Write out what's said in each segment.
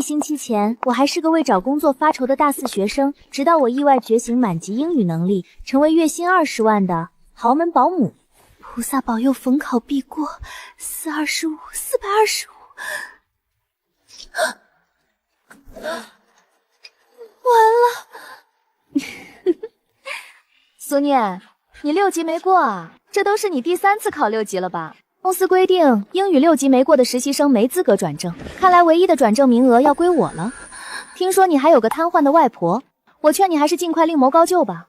星期前，我还是个为找工作发愁的大四学生，直到我意外觉醒满级英语能力，成为月薪20万的豪门保姆。菩萨保佑，逢考必过，425，425。完了！苏念，你6级没过啊？这都是你第3次考6级了吧？公司规定，英语6级没过的实习生没资格转正，看来唯一的转正名额要归我了。听说你还有个瘫痪的外婆，我劝你还是尽快另谋高就吧。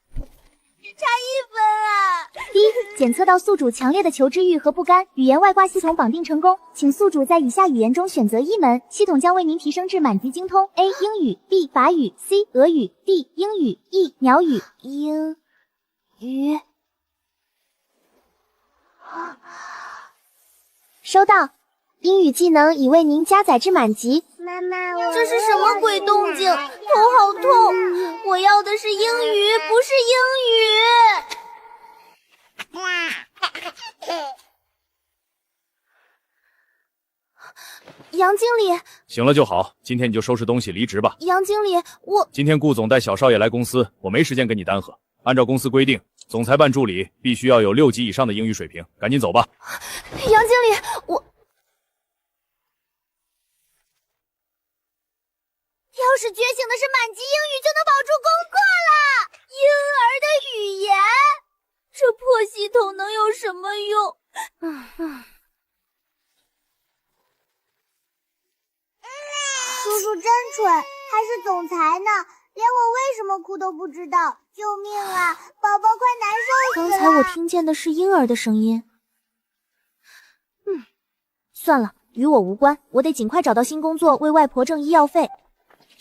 差1分啊！一、检测到宿主强烈的求知欲和不甘，语言外挂系统绑定成功，请宿主在以下语言中选择1门，系统将为您提升至满级精通 ：A. 英语 B. 法语 C. 俄语 D. 英语 E. 鸟语。英语。收到，英语技能已为您加载至满级。妈妈，这是什么鬼动静？头好痛！我要的是英语，不是英语。杨经理，行了就好，今天你就收拾东西离职吧。杨经理，今天顾总带小少爷来公司，我没时间跟你单喝。按照公司规定，总裁办助理必须要有6级以上的英语水平，赶紧走吧。杨经理，要是觉醒的是满级英语，就能保住功课了。婴儿的语言，这破系统能有什么用？叔叔真蠢，还是总裁呢，连我为什么哭都不知道。救命啊，宝宝快难受死了。刚才我听见的是婴儿的声音。算了，与我无关，我得尽快找到新工作，为外婆挣医药费。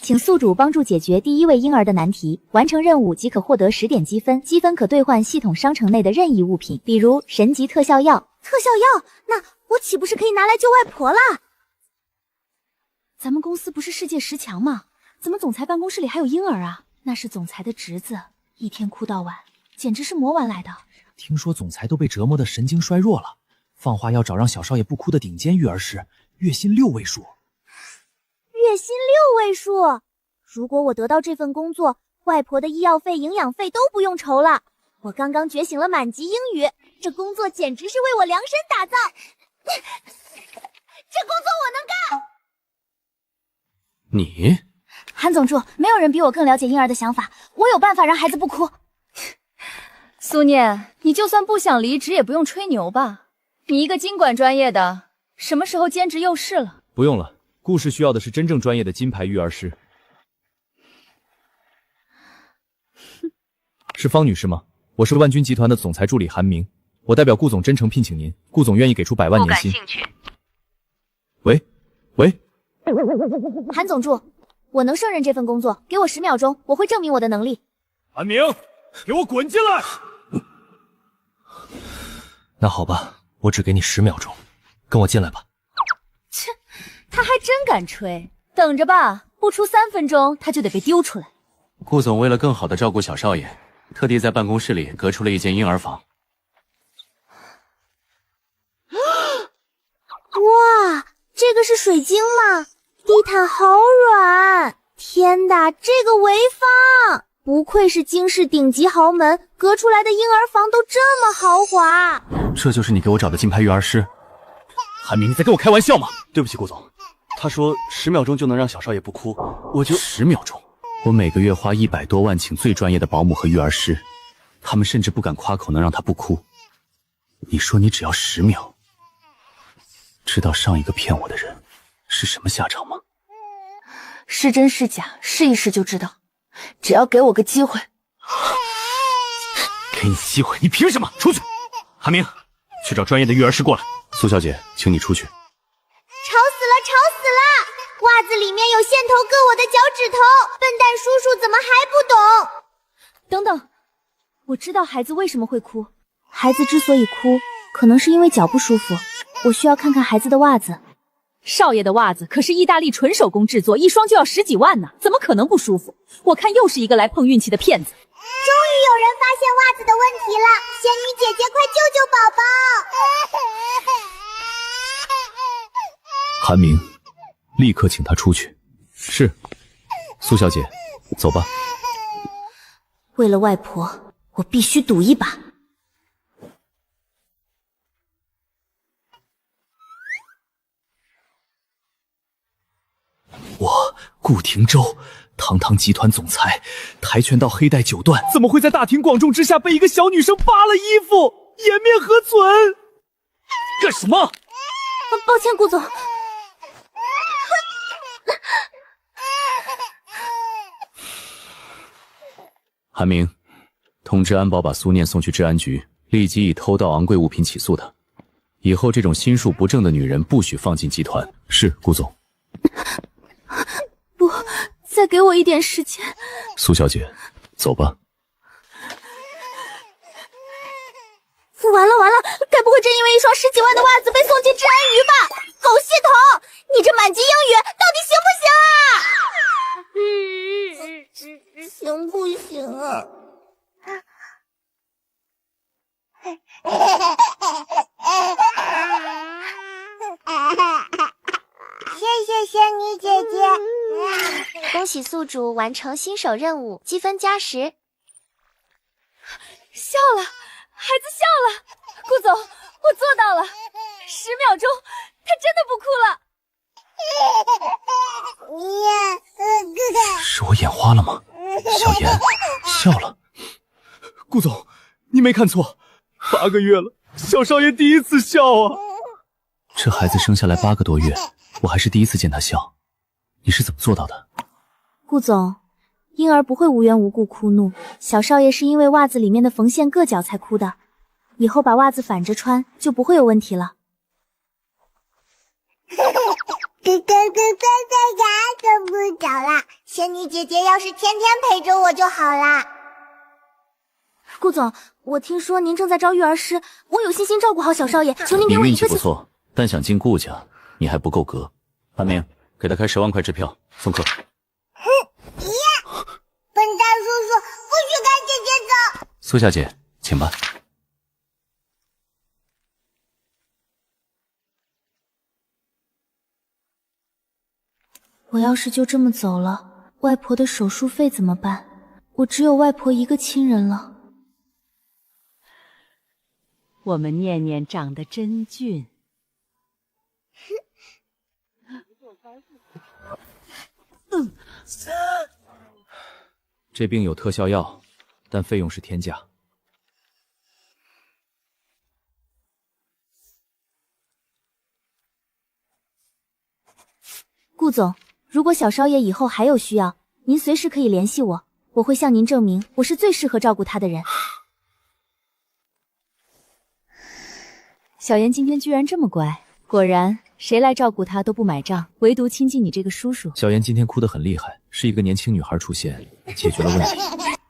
请宿主帮助解决第1位婴儿的难题，完成任务即可获得10点积分，积分可兑换系统商城内的任意物品，比如神级特效药。特效药？那我岂不是可以拿来救外婆啦？咱们公司不是世界10强吗？怎么总裁办公室里还有婴儿啊？那是总裁的侄子，一天哭到晚，简直是魔丸来的。听说总裁都被折磨得神经衰弱了，放话要找让小少爷不哭的顶尖育儿师，月薪6位数。月薪6位数，如果我得到这份工作，外婆的医药费、营养费都不用愁了。我刚刚觉醒了满级英语，这工作简直是为我量身打造。这工作我能干。你，韩总助，没有人比我更了解婴儿的想法，我有办法让孩子不哭。苏念，你就算不想离职，也不用吹牛吧？你一个经管专业的，什么时候兼职幼师了？不用了。顾氏需要的是真正专业的金牌育儿师。是方女士吗？我是万军集团的总裁助理韩明，我代表顾总真诚聘请您，顾总愿意给出100万年薪。不感兴趣。喂，韩总助，我能胜任这份工作，给我10秒钟，我会证明我的能力。韩明，给我滚进来！那好吧，我只给你10秒钟，跟我进来吧。切，他还真敢吹，等着吧，不出3分钟他就得被丢出来。顾总为了更好的照顾小少爷，特地在办公室里隔出了一间婴儿房。哇，这个是水晶吗？地毯好软，天哪，这个潍坊，不愧是京市顶级豪门，隔出来的婴儿房都这么豪华。这就是你给我找的金牌育儿师？韩明，你在跟我开玩笑吗？对不起，顾总，他说10秒钟就能让小少爷不哭，我就10秒钟。我每个月花100多万请最专业的保姆和育儿师，他们甚至不敢夸口能让他不哭。你说你只要10秒，知道上一个骗我的人是什么下场吗？是真是假，试一试就知道。只要给我个机会。给你机会，你凭什么？出去！韩明，去找专业的育儿师过来。苏小姐，请你出去。吵死了，吵死了！袜子里面有线头割我的脚趾头，笨蛋叔叔怎么还不懂？等等，我知道孩子为什么会哭。孩子之所以哭，可能是因为脚不舒服。我需要看看孩子的袜子。少爷的袜子可是意大利纯手工制作，一双就要10几万呢，怎么可能不舒服？我看又是一个来碰运气的骗子。终于有人发现袜子的问题了，仙女姐姐快救救宝宝！韩明，立刻请她出去。是，苏小姐，走吧。为了外婆，我必须赌一把。我顾廷舟，堂堂集团总裁，跆拳道黑带9段，怎么会在大庭广众之下被一个小女生扒了衣服？颜面何存？干什么？抱歉，顾总。韩明，通知安保把苏念送去治安局，立即以偷盗昂贵物品起诉她。以后这种心术不正的女人不许放进集团。是，顾总。不，再给我一点时间。苏小姐，走吧。完了，该不会真因为一双10几万的袜子被送进治安局吧？狗系统，你这满级英语到底行不行啊？行不行啊？谢谢仙女姐姐。恭喜宿主完成新手任务，积分加10。笑了，孩子笑了。顾总，我做到了。10秒钟，他真的不哭了。是我眼花了吗？小妍笑了。顾总，你没看错，8个月了，小少爷第一次笑啊。这孩子生下来8个多月，我还是第一次见他笑。你是怎么做到的？顾总，婴儿不会无缘无故哭怒，小少爷是因为袜子里面的缝线硌脚才哭的。以后把袜子反着穿就不会有问题了。哥哥牙都不着了，仙女姐姐要是天天陪着我就好啦。顾总，我听说您正在招育儿师，我有信心照顾好小少爷，求您给我一个。你运气不错，但想进顾家，你还不够格。韩明，给他开10万块支票，送客。笨蛋叔叔，不许赶姐姐走。苏小姐，请吧。我要是就这么走了，外婆的手术费怎么办？我只有外婆一个亲人了。我们念念长得真俊。这病有特效药，但费用是天价。顾总，如果小少爷以后还有需要，您随时可以联系我，我会向您证明我是最适合照顾他的人。小妍今天居然这么乖，果然谁来照顾他都不买账，唯独亲近你这个叔叔。小妍今天哭得很厉害，是一个年轻女孩出现，解决了问题。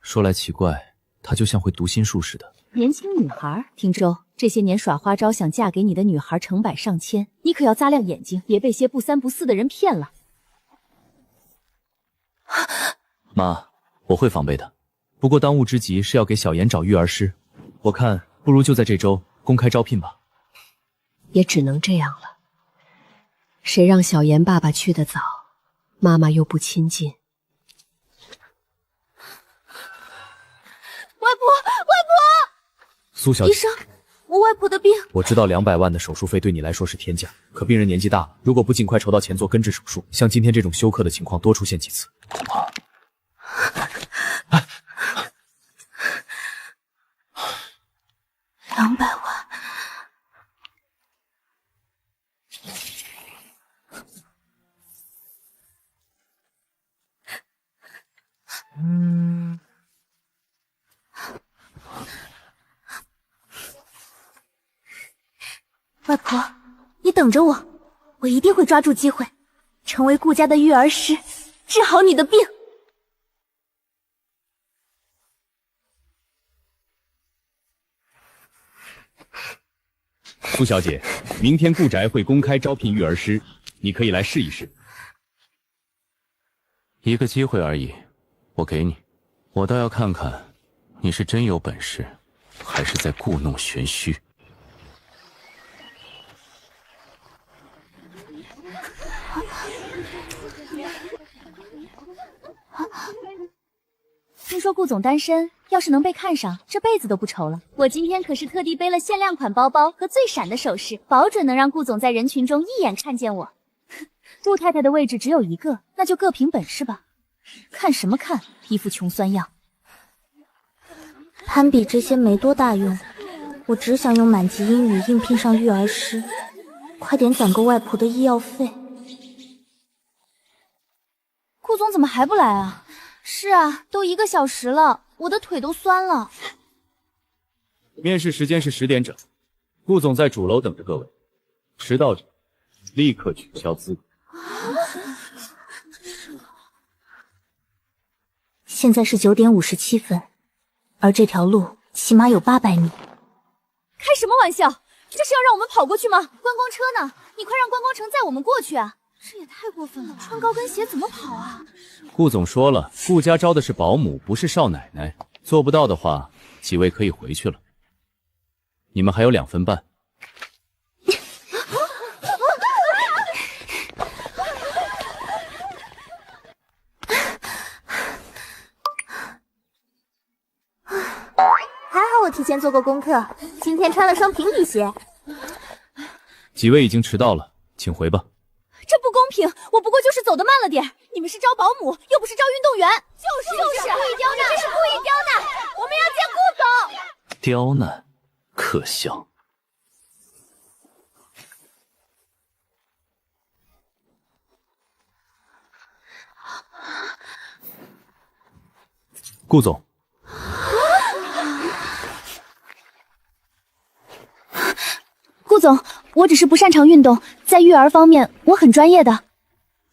说来奇怪，她就像会读心术似的。年轻女孩，廷舟，这些年耍花招想嫁给你的女孩成百上千，你可要擦亮眼睛，别被些不三不四的人骗了。妈，我会防备的。不过当务之急是要给小妍找育儿师，我看不如就在这周公开招聘吧。也只能这样了。谁让小妍爸爸去得早，妈妈又不亲近。外婆，苏小姐，医生，我外婆的病。我知道200万的手术费对你来说是天价，可病人年纪大了，如果不尽快筹到钱做根治手术，像今天这种休克的情况多出现几次，恐怕200万。外婆，你等着我，我一定会抓住机会，成为顾家的育儿师，治好你的病。苏小姐，明天顾宅会公开招聘育儿师，你可以来试一试。一个机会而已，我给你。我倒要看看，你是真有本事，还是在故弄玄虚。听说顾总单身，要是能被看上，这辈子都不愁了。我今天可是特地背了限量款包包和最闪的首饰，保准能让顾总在人群中一眼看见我。顾太太的位置只有一个，那就各凭本事吧。看什么看，一副穷酸样。攀比这些没多大用，我只想用满级英语应聘上育儿师，快点攒够外婆的医药费。顾总怎么还不来啊？是啊，都1个小时了，我的腿都酸了。面试时间是10点整，顾总在主楼等着各位，迟到者立刻取消资格。现在是9点57分，而这条路起码有800米。开什么玩笑？这是要让我们跑过去吗？观光车呢？你快让观光城载我们过去啊！这也太过分了，穿高跟鞋怎么跑啊？顾总说了，顾家招的是保姆，不是少奶奶，做不到的话，几位可以回去了。你们还有2分半。还好我提前做过功课，今天穿了双平底鞋。几位已经迟到了，请回吧。这不公平！我不过就是走得慢了点，你们是招保姆，又不是招运动员。就是故意刁难，这是故意刁难！我们要见顾总。刁难，可笑。顾总，顾总，我只是不擅长运动，在育儿方面我很专业的。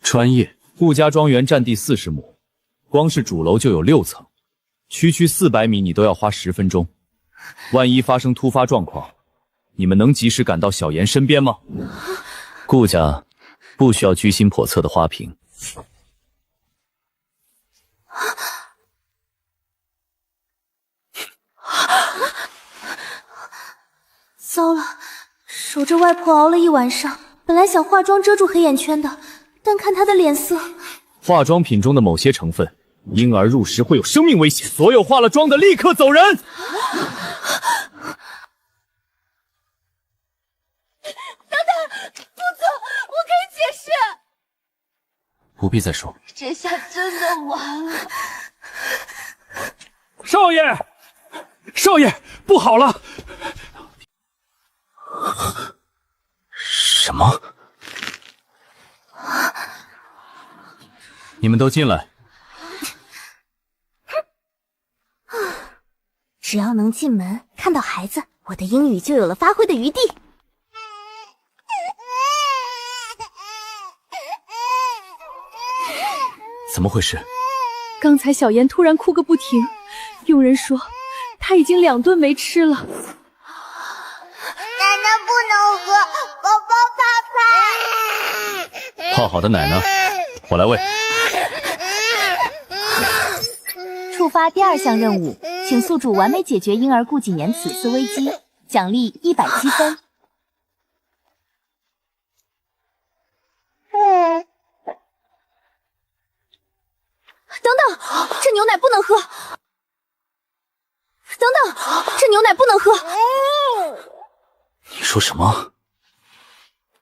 专业？顾家庄园占地40亩，光是主楼就有6层，区区400米你都要花10分钟。万一发生突发状况，你们能及时赶到小妍身边吗？顾家不需要居心叵测的花瓶。糟了，守着外婆熬了一晚上，本来想化妆遮住黑眼圈的，但看她的脸色，化妆品中的某些成分，婴儿入食会有生命危险，所有化了妆的立刻走人！等等，顾总，我可以解释。不必再说。这下真的完了。少爷，少爷，不好了！什么？你们都进来。只要能进门看到孩子，我的英语就有了发挥的余地。怎么回事？刚才小妍突然哭个不停，佣人说她已经2顿没吃了。奶奶不能喝，宝宝怕怕。泡好的奶呢？我来喂。触发第2项任务，请宿主完美解决婴儿顾谨言此次危机，奖励100积分。等等，这牛奶不能喝！等等，这牛奶不能喝！你说什么？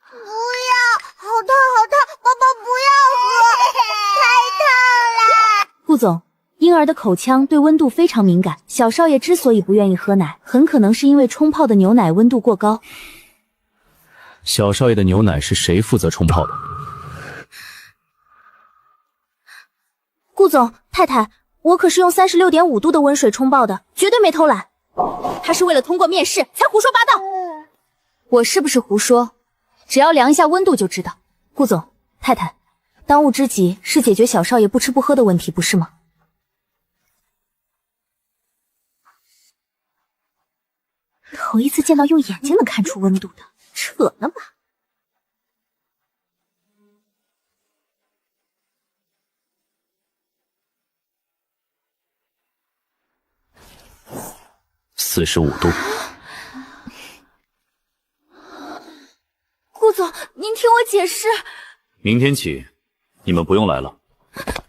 不要，好烫好烫，宝宝不要喝，太烫了。顾总，婴儿的口腔对温度非常敏感，小少爷之所以不愿意喝奶，很可能是因为冲泡的牛奶温度过高。小少爷的牛奶是谁负责冲泡的？顾总，太太，我可是用36.5度的温水冲泡的，绝对没偷懒。他是为了通过面试才胡说八道。我是不是胡说？只要量一下温度就知道。顾总，太太，当务之急是解决小少爷不吃不喝的问题，不是吗？头一次见到用眼睛能看出温度的，扯呢吧？45度。顾总，您听我解释。明天起，你们不用来了。爸爸，兔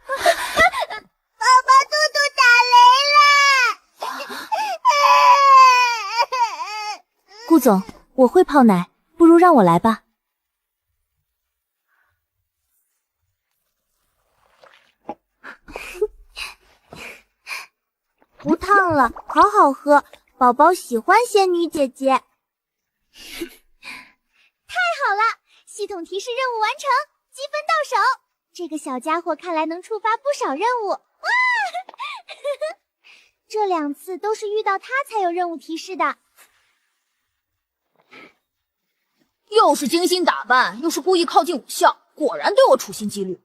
兔打雷了！顾总，我会泡奶，不如让我来吧。不烫了，好好喝，宝宝喜欢仙女姐姐。太好了，系统提示任务完成，积分到手。这个小家伙看来能触发不少任务。哇！这2次都是遇到他才有任务提示的。又是精心打扮，又是故意靠近武校，果然对我处心积虑。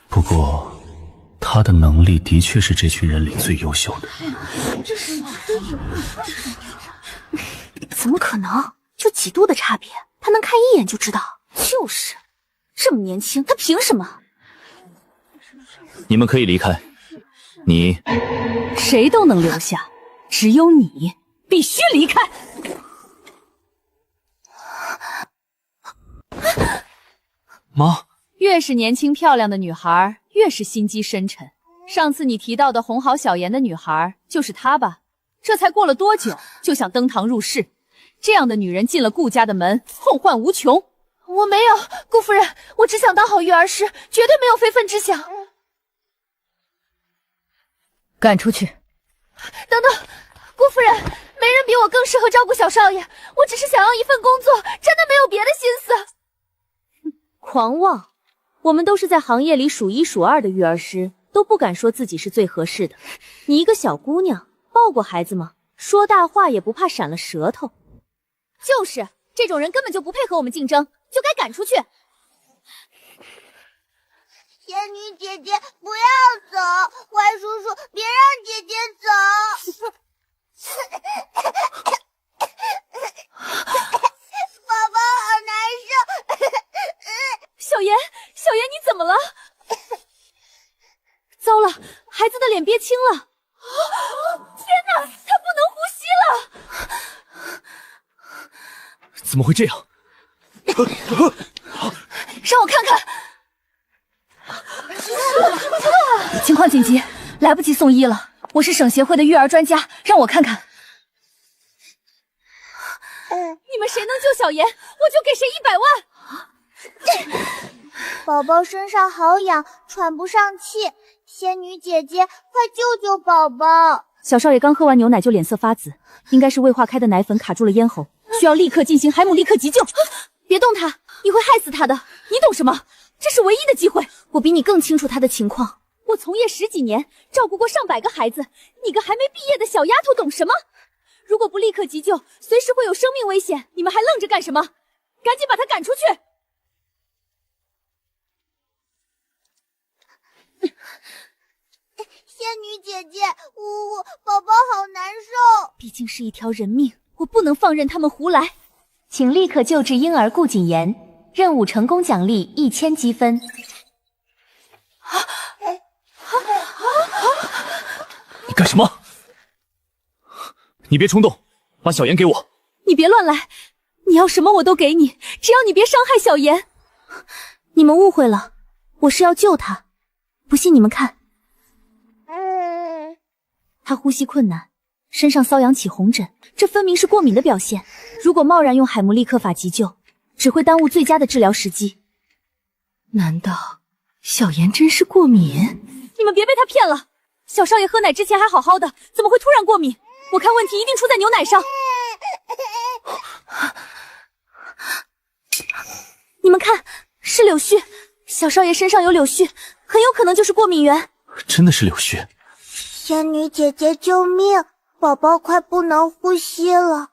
不过，他的能力的确是这群人里最优秀的。怎么可能？就几度的差别，他能看一眼就知道。就是，这么年轻，他凭什么？你们可以离开。你，谁都能留下，只有你必须离开。妈，越是年轻漂亮的女孩，越是心机深沉。上次你提到的哄好小妍的女孩，就是她吧？这才过了多久，就想登堂入室？这样的女人进了顾家的门，后患无穷。我没有，顾夫人，我只想当好育儿师，绝对没有非分之想。赶出去！等等，顾夫人，没人比我更适合照顾小少爷。我只是想要一份工作，真的没有别的心思。狂妄！我们都是在行业里数1数2的育儿师，都不敢说自己是最合适的。你一个小姑娘，抱过孩子吗？说大话也不怕闪了舌头。就是，这种人根本就不配和我们竞争，就该赶出去。仙女姐姐，不要走！坏叔叔，别让姐姐走！宝宝好难受。小妍，小妍，你怎么了？糟了，孩子的脸憋青了。天哪，他不能呼吸了！怎么会这样？让我看看。情况紧急，来不及送医了。我是省协会的育儿专家，让我看看。你们谁能救小妍，我就给谁100万。宝宝身上好痒，喘不上气，仙女姐姐，快救救宝宝！小少爷刚喝完牛奶就脸色发紫，应该是未化开的奶粉卡住了咽喉，需要立刻进行海姆立克急救。别动他，你会害死他的。你懂什么？这是唯一的机会。我比你更清楚他的情况。我从业10几年，照顾过上百个孩子，你个还没毕业的小丫头懂什么？如果不立刻急救，随时会有生命危险。你们还愣着干什么？赶紧把他赶出去！仙女姐姐，呜呜，宝宝好难受。毕竟是一条人命，我不能放任他们胡来。请立刻救治婴儿顾谨言，任务成功奖励1000积分。你干什么？你别冲动，把小妍给我。你别乱来，你要什么我都给你，只要你别伤害小妍。你们误会了，我是要救她。不信你们看，她呼吸困难，身上瘙痒起红疹，这分明是过敏的表现。如果贸然用海姆立克法急救，只会耽误最佳的治疗时机。难道小妍真是过敏？你们别被他骗了，小少爷喝奶之前还好好的，怎么会突然过敏？我看问题一定出在牛奶上。你们看，是柳絮，小少爷身上有柳絮，很有可能就是过敏源。真的是柳絮！仙女姐姐救命！宝宝快不能呼吸了。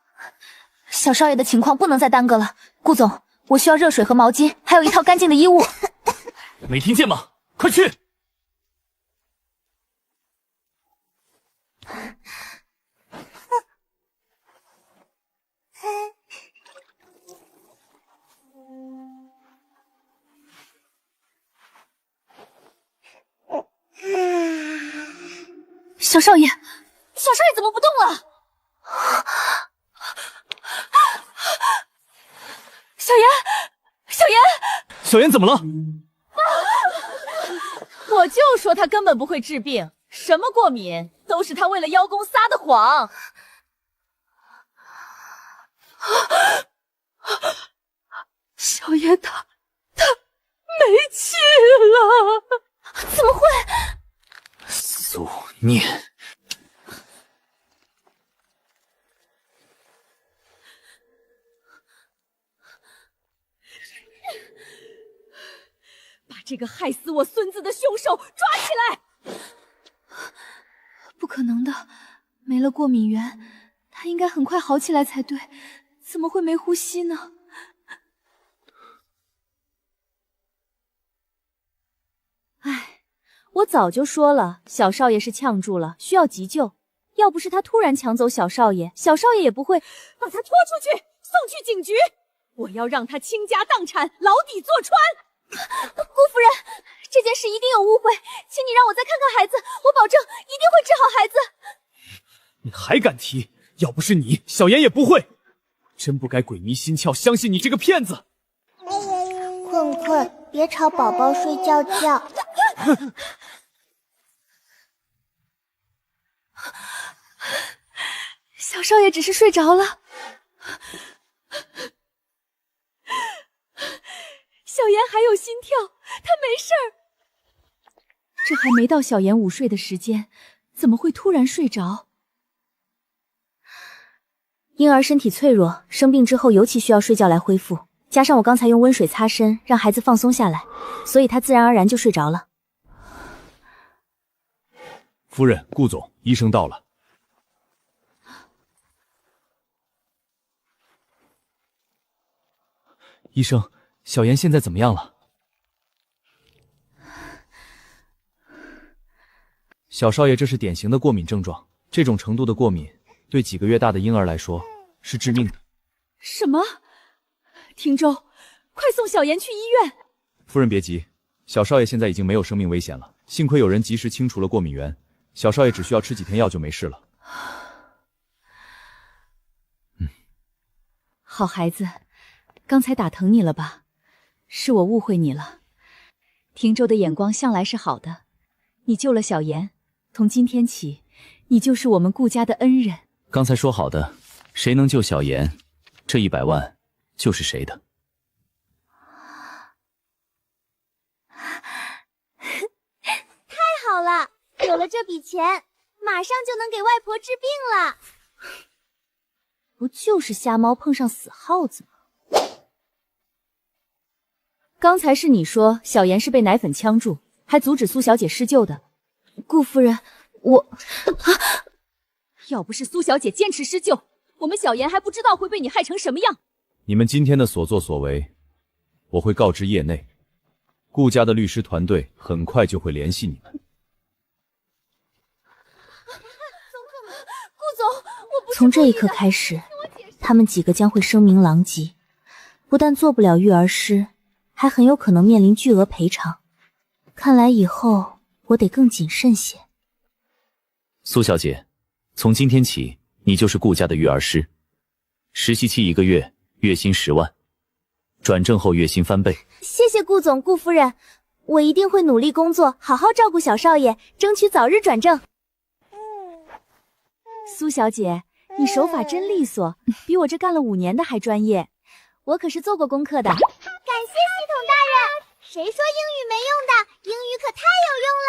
小少爷的情况不能再耽搁了，顾总，我需要热水和毛巾，还有一套干净的衣物。没听见吗？快去！小少爷，小少爷怎么不动了？小妍，小妍，小妍怎么了？我就说他根本不会治病，什么过敏都是他为了邀功撒的谎。小妍她没气了，怎么会？苏念，把这个害死我孙子的凶手抓起来！不可能的，没了过敏源，他应该很快好起来才对，怎么会没呼吸呢？唉，我早就说了，小少爷是呛住了，需要急救。要不是他突然抢走小少爷，小少爷也不会把他拖出去，送去警局。我要让他倾家荡产，牢底坐穿。顾夫人，这件事一定有误会，请你让我再看看孩子，我保证一定会治好孩子。你还敢提？要不是你，小妍也不会。真不该鬼迷心窍，相信你这个骗子。困困，别吵宝宝睡觉觉。小少爷只是睡着了。小妍还有心跳，他没事儿。这还没到小妍午睡的时间，怎么会突然睡着？婴儿身体脆弱，生病之后尤其需要睡觉来恢复，加上我刚才用温水擦身，让孩子放松下来，所以他自然而然就睡着了。夫人，顾总，医生到了。医生，小妍现在怎么样了？小少爷，这是典型的过敏症状，这种程度的过敏对几个月大的婴儿来说是致命的。什么？汀州，快送小妍去医院！夫人别急，小少爷现在已经没有生命危险了，幸亏有人及时清除了过敏源，小少爷只需要吃几天药就没事了。好孩子，刚才打疼你了吧？是我误会你了。汀州的眼光向来是好的，你救了小妍，从今天起，你就是我们顾家的恩人。刚才说好的，谁能救小妍，这100万就是谁的。太好了，有了这笔钱，马上就能给外婆治病了。不就是瞎猫碰上死耗子吗？刚才是你说小妍是被奶粉呛住，还阻止苏小姐施救的。顾夫人，要不是苏小姐坚持施救，我们小妍还不知道会被你害成什么样。你们今天的所作所为，我会告知业内，顾家的律师团队很快就会联系你们。顾总，我不是从这一刻开始，他们几个将会声名狼藉，不但做不了育儿师，还很有可能面临巨额赔偿。看来以后我得更谨慎些。苏小姐，从今天起，你就是顾家的育儿师，实习期1个月，月薪10万，转正后月薪翻倍。谢谢顾总、顾夫人，我一定会努力工作，好好照顾小少爷，争取早日转正。苏小姐，你手法真利索，比我这干了5年的还专业。我可是做过功课的。感谢系统大人，谁说英语没用的？英语可太有用了。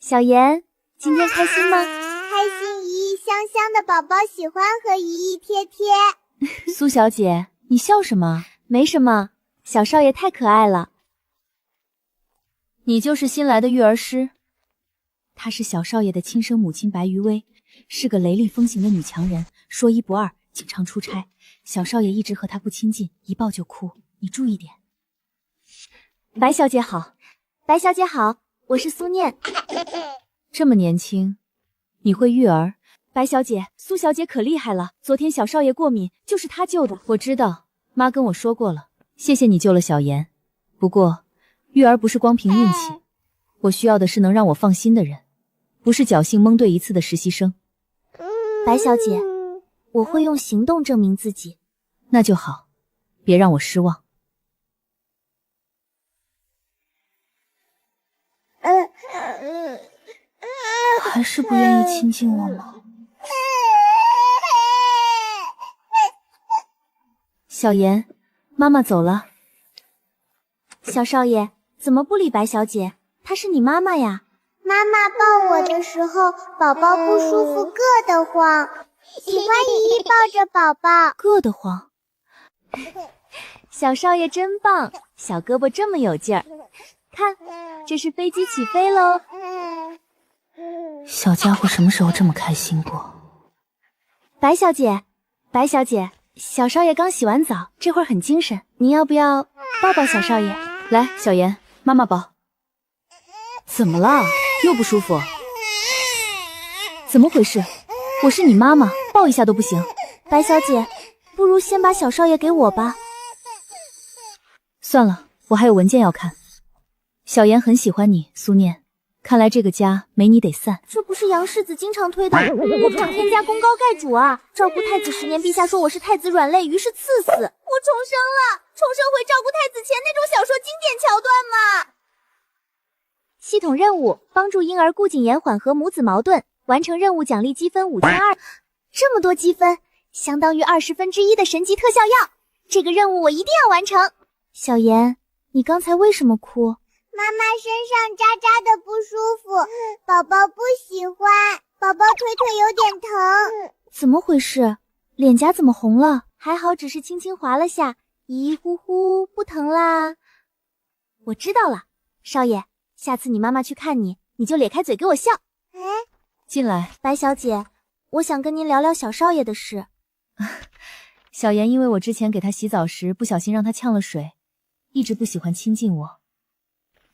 小妍，今天开心吗？开心姨姨香香的宝宝喜欢和姨姨贴贴。苏小姐，你笑什么？没什么，小少爷太可爱了。你就是新来的育儿师？她是小少爷的亲生母亲白余薇，是个雷厉风行的女强人，说一不二，经常出差。小少爷一直和她不亲近，一抱就哭，你注意点。白小姐好。白小姐好，我是苏念。这么年轻，你会育儿？白小姐，苏小姐可厉害了，昨天小少爷过敏，就是她救的。我知道，妈跟我说过了。谢谢你救了小妍。不过，育儿不是光凭运气，我需要的是能让我放心的人，不是侥幸蒙对一次的实习生。白小姐，我会用行动证明自己。那就好，别让我失望。还是不愿意亲近我吗？小妍，妈妈走了。小少爷，怎么不理白小姐？她是你妈妈呀。妈妈抱我的时候，宝宝不舒服，硌得慌，喜欢姨姨抱着宝宝，硌得慌。小少爷真棒，小胳膊这么有劲儿。看，这是飞机起飞喽。小家伙什么时候这么开心过？白小姐，白小姐，小少爷刚洗完澡，这会儿很精神，您要不要抱抱小少爷？来，小妍，妈妈抱。怎么了？又不舒服？怎么回事？我是你妈妈，抱一下都不行。白小姐，不如先把小少爷给我吧。算了，我还有文件要看。小妍很喜欢你，苏念。看来这个家没你得散。这不是杨世子经常推的我长天家功高盖主啊！照顾太子10年，陛下说我是太子软肋，于是赐死。我重生了，重生回照顾太子前那种小说经典桥段嘛。系统任务：帮助婴儿顾颈延缓和母子矛盾，完成任务奖励积分5+2。这么多积分，相当于1/20的神级特效药。这个任务我一定要完成。小妍，你刚才为什么哭？妈妈身上扎扎的不舒服，宝宝不喜欢，宝宝腿腿有点疼。怎么回事？脸颊怎么红了？还好只是轻轻划了下，咦呼呼，不疼啦。我知道了，少爷，下次你妈妈去看你，你就咧开嘴给我笑。进来。白小姐，我想跟您聊聊小少爷的事。小妍因为我之前给她洗澡时不小心让她呛了水，一直不喜欢亲近我。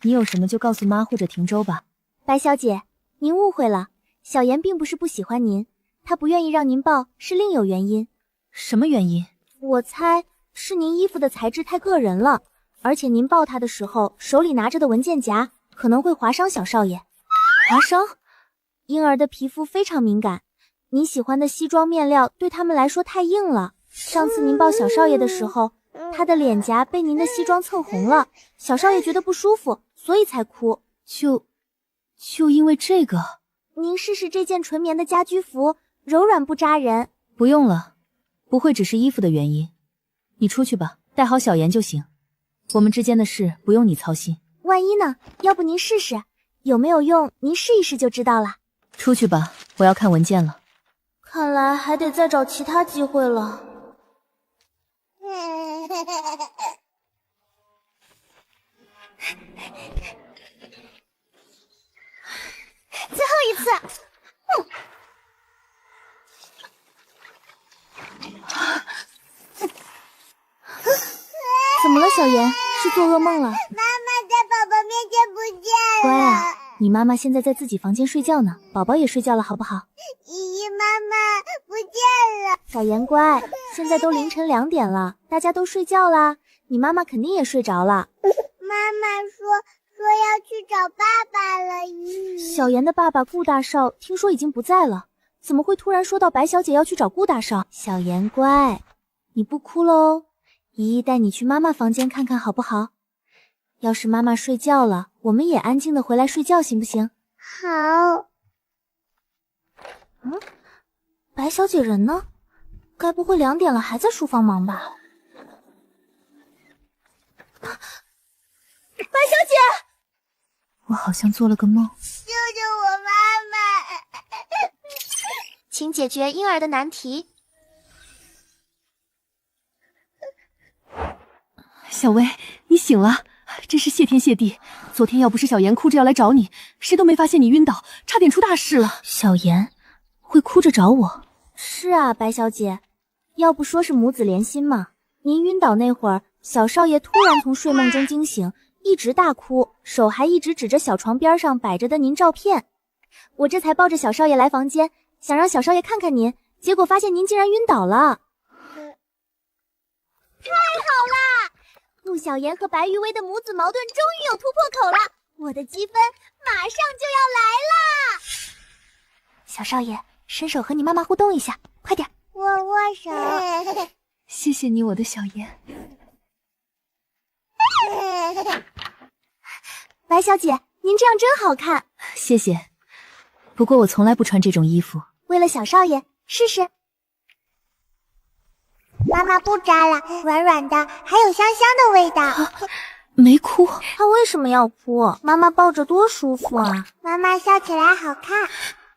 你有什么就告诉妈或者婷州吧。白小姐，您误会了，小妍并不是不喜欢您，她不愿意让您抱是另有原因。什么原因？我猜是您衣服的材质太个人了，而且您抱她的时候手里拿着的文件夹可能会划伤小少爷。划伤？婴儿的皮肤非常敏感，您喜欢的西装面料对他们来说太硬了。上次您抱小少爷的时候，他的脸颊被您的西装蹭红了，小少爷觉得不舒服，所以才哭。就因为这个？您试试这件纯棉的家居服，柔软不扎人。不用了，不会只是衣服的原因。你出去吧，带好小妍就行。我们之间的事不用你操心。万一呢？要不您试试，有没有用？您试一试就知道了。出去吧，我要看文件了。看来还得再找其他机会了。最后一次。怎么了，小妍？是做噩梦了？妈妈在宝宝面前不见了。乖啊，你妈妈现在在自己房间睡觉呢，宝宝也睡觉了，好不好？姨姨妈妈不见了。小妍乖，现在都凌晨2点了，大家都睡觉啦，你妈妈肯定也睡着了。妈妈说要去找爸爸了。小妍的爸爸顾大少听说已经不在了，怎么会突然说到白小姐要去找顾大少？小妍乖，你不哭喽，姨姨带你去妈妈房间看看好不好？要是妈妈睡觉了，我们也安静的回来睡觉行不行？好。白小姐人呢？该不会2点了还在书房忙吧？白小姐，我好像做了个梦。救救我妈妈！请解决婴儿的难题。小薇，你醒了，真是谢天谢地。昨天要不是小妍哭着要来找你，谁都没发现你晕倒，差点出大事了。小妍会哭着找我？是啊，白小姐，要不说是母子连心嘛。您晕倒那会儿，小少爷突然从睡梦中惊醒，一直大哭，手还一直指着小床边上摆着的您照片。我这才抱着小少爷来房间，想让小少爷看看您，结果发现您竟然晕倒了。太好啦！陆小妍和白玉薇的母子矛盾终于有突破口了，我的积分马上就要来啦！小少爷，伸手和你妈妈互动一下，快点！握握手。谢谢你，我的小妍。白小姐，您这样真好看。谢谢。不过我从来不穿这种衣服。为了小少爷，试试。妈妈不扎了，软软的，还有香香的味道。没哭，他为什么要哭？妈妈抱着多舒服啊！妈妈笑起来好看。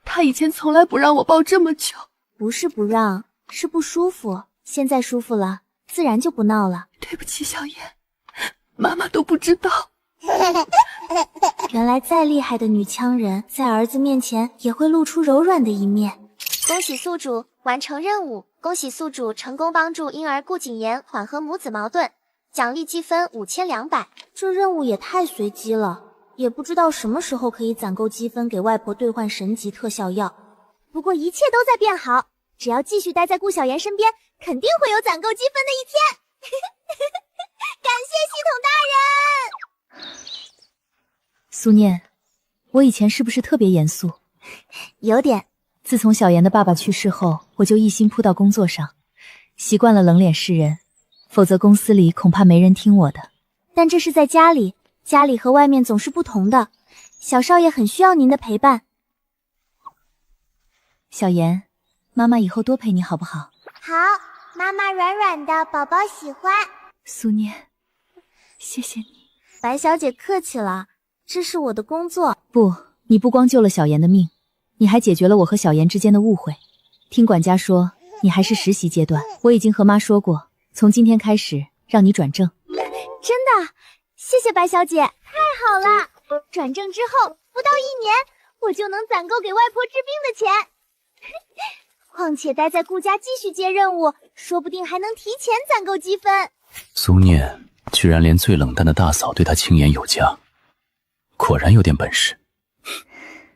他以前从来不让我抱这么久。不是不让，是不舒服。现在舒服了，自然就不闹了。对不起，小妍，妈妈都不知道。原来再厉害的女强人，在儿子面前也会露出柔软的一面。恭喜宿主完成任务，恭喜宿主成功帮助婴儿顾景言缓和母子矛盾，奖励积分5200。这任务也太随机了，也不知道什么时候可以攒够积分给外婆兑换神级特效药。不过一切都在变好，只要继续待在顾小妍身边，肯定会有攒够积分的一天。感谢系统大人。苏念，我以前是不是特别严肃？有点。自从小妍的爸爸去世后，我就一心扑到工作上，习惯了冷脸示人，否则公司里恐怕没人听我的。但这是在家里，家里和外面总是不同的。小少爷很需要您的陪伴。小妍，妈妈以后多陪你好不好？好，妈妈软软的，宝宝喜欢。苏念，谢谢你。白小姐客气了，这是我的工作。不，你不光救了小妍的命，你还解决了我和小妍之间的误会。听管家说，你还是实习阶段，我已经和妈说过，从今天开始让你转正。真的？谢谢白小姐，太好了！转正之后不到1年，我就能攒够给外婆治病的钱。况且待在顾家继续接任务，说不定还能提前攒够积分。苏念居然连最冷淡的大嫂对她轻言有加，果然有点本事。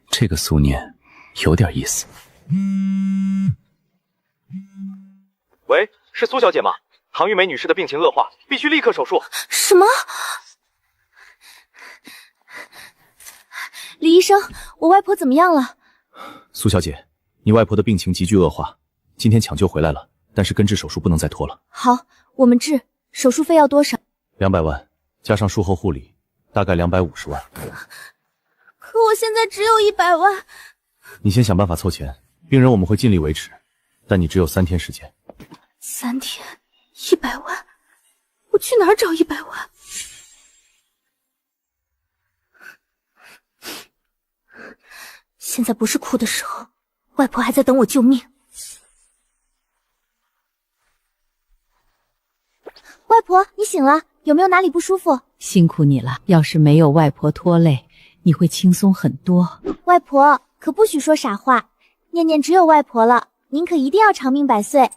这个苏念有点意思。喂，是苏小姐吗？唐玉梅女士的病情恶化，必须立刻手术。什么？李医生，我外婆怎么样了？苏小姐，你外婆的病情急剧恶化，今天抢救回来了，但是根治手术不能再拖了。好，我们治。手术费要多少？200万，加上术后护理，大概250万。可我现在只有100万。你先想办法凑钱，病人我们会尽力维持，但你只有3天时间。3天，100万，我去哪儿找100万？现在不是哭的时候，外婆还在等我救命。外婆，你醒了，有没有哪里不舒服？辛苦你了，要是没有外婆拖累，你会轻松很多。外婆可不许说傻话，念念只有外婆了，您可一定要长命百岁。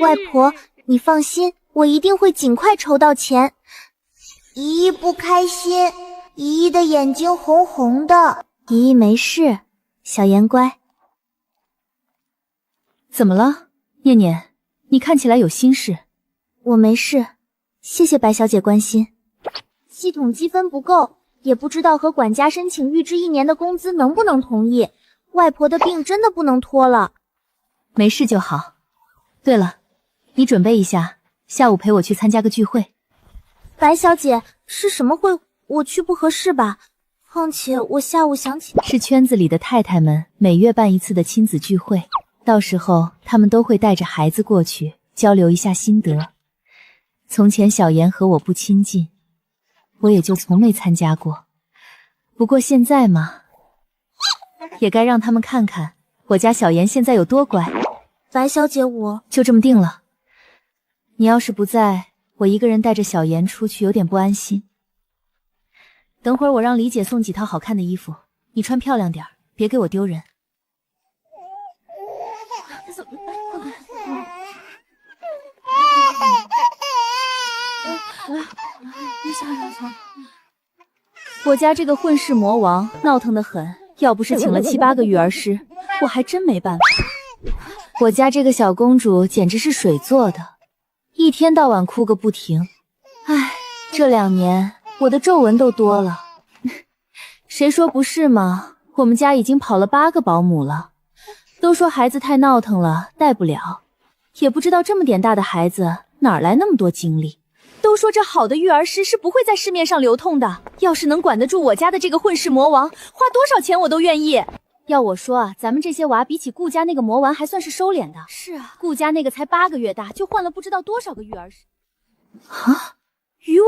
外婆，你放心，我一定会尽快筹到钱。姨姨不开心，姨姨的眼睛红红的。姨姨没事，小妍乖。怎么了，念念？你看起来有心事。我没事，谢谢白小姐关心。系统积分不够，也不知道和管家申请预支1年的工资能不能同意。外婆的病真的不能拖了。没事就好。对了，你准备一下，下午陪我去参加个聚会。白小姐，是什么会？我去不合适吧？况且我下午想起是圈子里的太太们每月办一次的亲子聚会，到时候他们都会带着孩子过去交流一下心得。从前小妍和我不亲近，我也就从没参加过。不过现在嘛，也该让他们看看我家小妍现在有多乖。白小姐，我就这么定了。你要是不在，我一个人带着小妍出去有点不安心。等会儿我让李姐送几套好看的衣服，你穿漂亮点，别给我丢人。我家这个混世魔王闹腾得很，要不是请了7、8个育儿师，我还真没办法。我家这个小公主简直是水做的，一天到晚哭个不停。唉，这2年我的皱纹都多了。谁说不是嘛？我们家已经跑了8个保姆了，都说孩子太闹腾了，带不了。也不知道这么点大的孩子哪来那么多精力。都说这好的育儿师是不会在市面上流通的，要是能管得住我家的这个混世魔王，花多少钱我都愿意。要我说啊，咱们这些娃比起顾家那个魔丸还算是收敛的。是啊，顾家那个才8个月大，就换了不知道多少个育儿师。啊，余薇，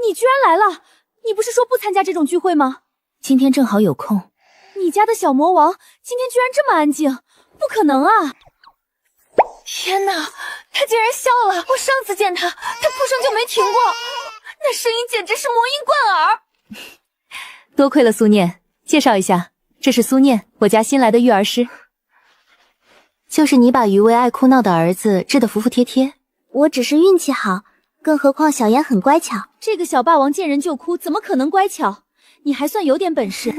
你居然来了！你不是说不参加这种聚会吗？今天正好有空。你家的小魔王今天居然这么安静，不可能啊！天哪，他竟然笑了！我上次见他，他哭声就没停过，那声音简直是魔音贯耳。多亏了苏念，介绍一下，这是苏念，我家新来的育儿师。就是你把余薇爱哭闹的儿子治得服服帖帖。我只是运气好，更何况小妍很乖巧。这个小霸王见人就哭，怎么可能乖巧？你还算有点本事。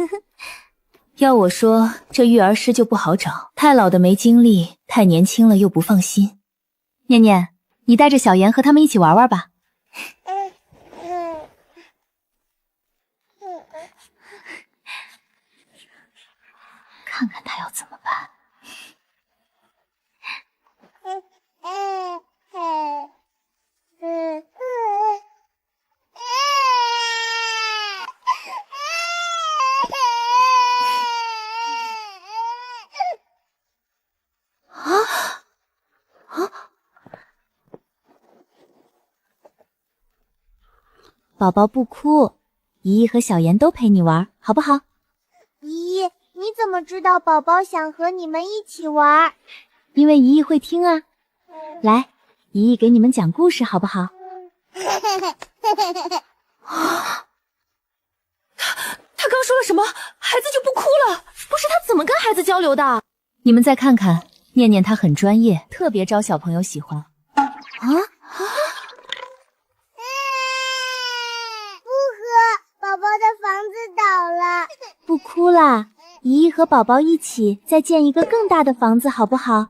要我说，这育儿师就不好找，太老的没精力，太年轻了又不放心。念念，你带着小妍和他们一起玩玩吧。看看他要怎么办。宝宝不哭，姨姨和小妍都陪你玩，好不好？姨姨，你怎么知道宝宝想和你们一起玩？因为姨姨会听啊。来，姨姨给你们讲故事，好不好？他刚说了什么？孩子就不哭了？不是他怎么跟孩子交流的？你们再看看，念念她很专业，特别招小朋友喜欢。宝宝的房子倒了，不哭啦，姨姨和宝宝一起再建一个更大的房子，好不好？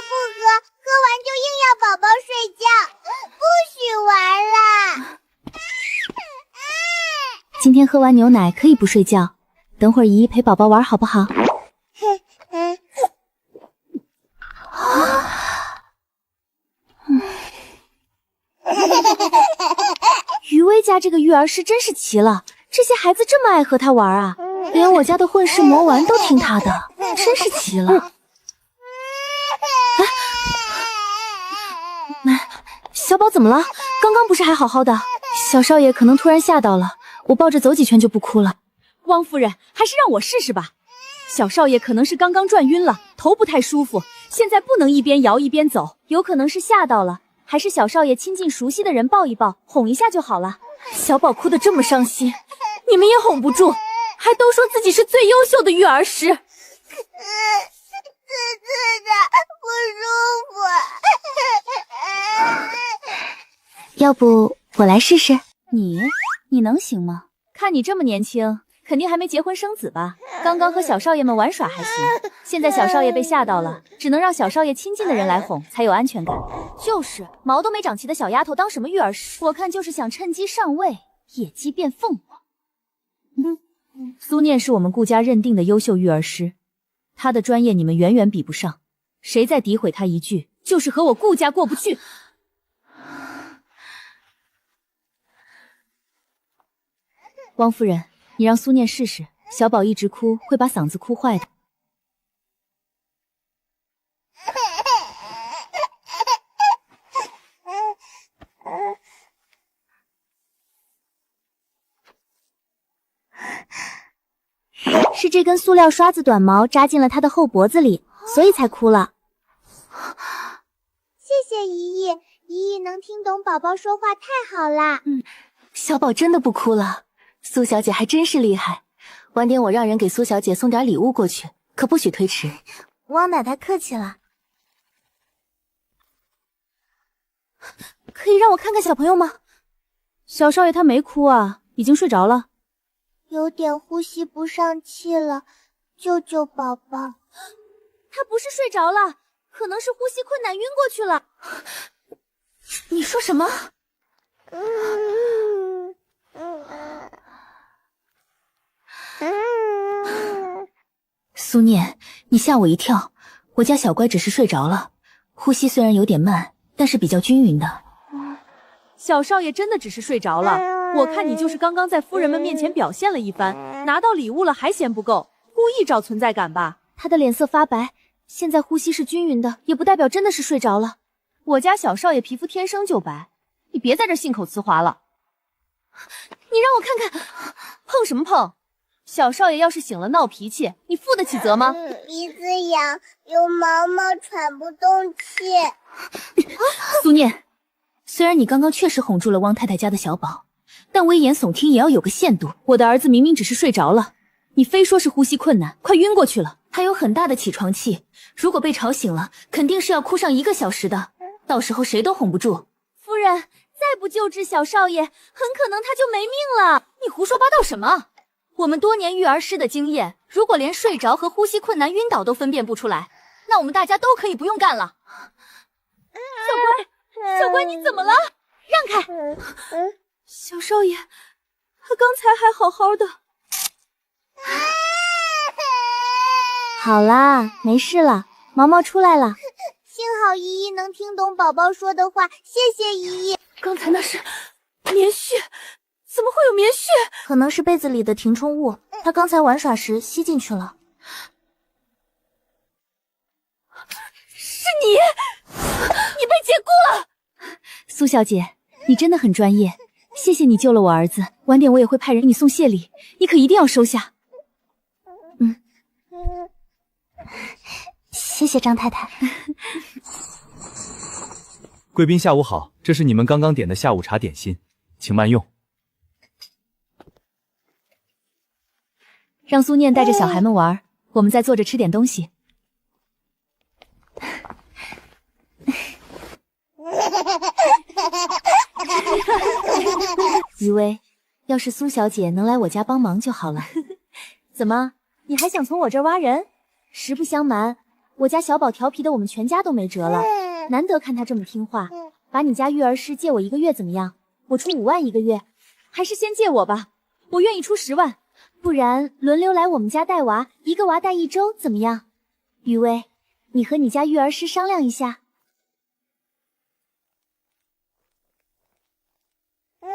不喝，喝完就硬要宝宝睡觉，不许玩了。今天喝完牛奶可以不睡觉，等会儿姨姨陪宝宝玩，好不好？余薇家这个育儿师真是奇了，这些孩子这么爱和他玩啊，连我家的混世魔丸都听他的，真是奇了。小宝怎么了？刚刚不是还好好的？小少爷可能突然吓到了，我抱着走几圈就不哭了。汪夫人，还是让我试试吧。小少爷可能是刚刚转晕了，头不太舒服，现在不能一边摇一边走，有可能是吓到了。还是小少爷亲近熟悉的人抱一抱，哄一下就好了。小宝哭得这么伤心，你们也哄不住，还都说自己是最优秀的育儿师。刺的，不舒服。要不我来试试？你能行吗？看你这么年轻，肯定还没结婚生子吧？刚刚和小少爷们玩耍还行，现在小少爷被吓到了，只能让小少爷亲近的人来哄，才有安全感。就是毛都没长齐的小丫头当什么育儿师？我看就是想趁机上位，野鸡变凤凰。苏念是我们顾家认定的优秀育儿师，她的专业你们远远比不上，谁再诋毁她一句，就是和我顾家过不去。汪夫人，你让苏念试试，小宝一直哭会把嗓子哭坏的。是这根塑料刷子短毛扎进了他的后脖子里，所以才哭了。谢谢姨姨，姨姨能听懂宝宝说话，太好啦。小宝真的不哭了，苏小姐还真是厉害。晚点我让人给苏小姐送点礼物过去，可不许推迟。汪奶奶客气了。可以让我看看小朋友吗？小少爷他没哭啊，已经睡着了。有点呼吸不上气了，救救宝宝。他不是睡着了，可能是呼吸困难晕过去了。你说什么？苏念，你吓我一跳，我家小乖只是睡着了，呼吸虽然有点慢，但是比较均匀的。小少爷真的只是睡着了，我看你就是刚刚在夫人们面前表现了一番，拿到礼物了还嫌不够，故意找存在感吧？他的脸色发白，现在呼吸是均匀的，也不代表真的是睡着了。我家小少爷皮肤天生就白，你别在这信口雌华了。你让我看看，碰什么碰？小少爷要是醒了闹脾气，你负得起责吗？鼻子痒，有毛毛，喘不动气。苏念，虽然你刚刚确实哄住了汪太太家的小宝，但危言耸听也要有个限度。我的儿子明明只是睡着了，你非说是呼吸困难，快晕过去了。他有很大的起床气，如果被吵醒了，肯定是要哭上1个小时的，到时候谁都哄不住。夫人，再不救治小少爷，很可能他就没命了。你胡说八道什么？我们多年育儿师的经验，如果连睡着和呼吸困难、晕倒都分辨不出来，那我们大家都可以不用干了。小乖，你怎么了？让开！小少爷，他刚才还好好的。好啦，没事了，毛毛出来了。幸好姨姨能听懂宝宝说的话，谢谢姨姨。刚才那是棉絮，怎么会有棉絮？可能是被子里的填充物，他刚才玩耍时吸进去了。是你被解雇了！苏小姐，你真的很专业，谢谢你救了我儿子。晚点我也会派人给你送谢礼，你可一定要收下。谢谢张太太。贵宾下午好，这是你们刚刚点的下午茶点心，请慢用。让苏念带着小孩们玩，我们再坐着吃点东西。余薇，要是苏小姐能来我家帮忙就好了。怎么，你还想从我这儿挖人？实不相瞒，我家小宝调皮的我们全家都没辙了，难得看他这么听话。把你家育儿师借我1个月怎么样？我出5万1个月。还是先借我吧，我愿意出10万。不然轮流来我们家带娃，1个娃带1周怎么样？余薇，你和你家育儿师商量一下。小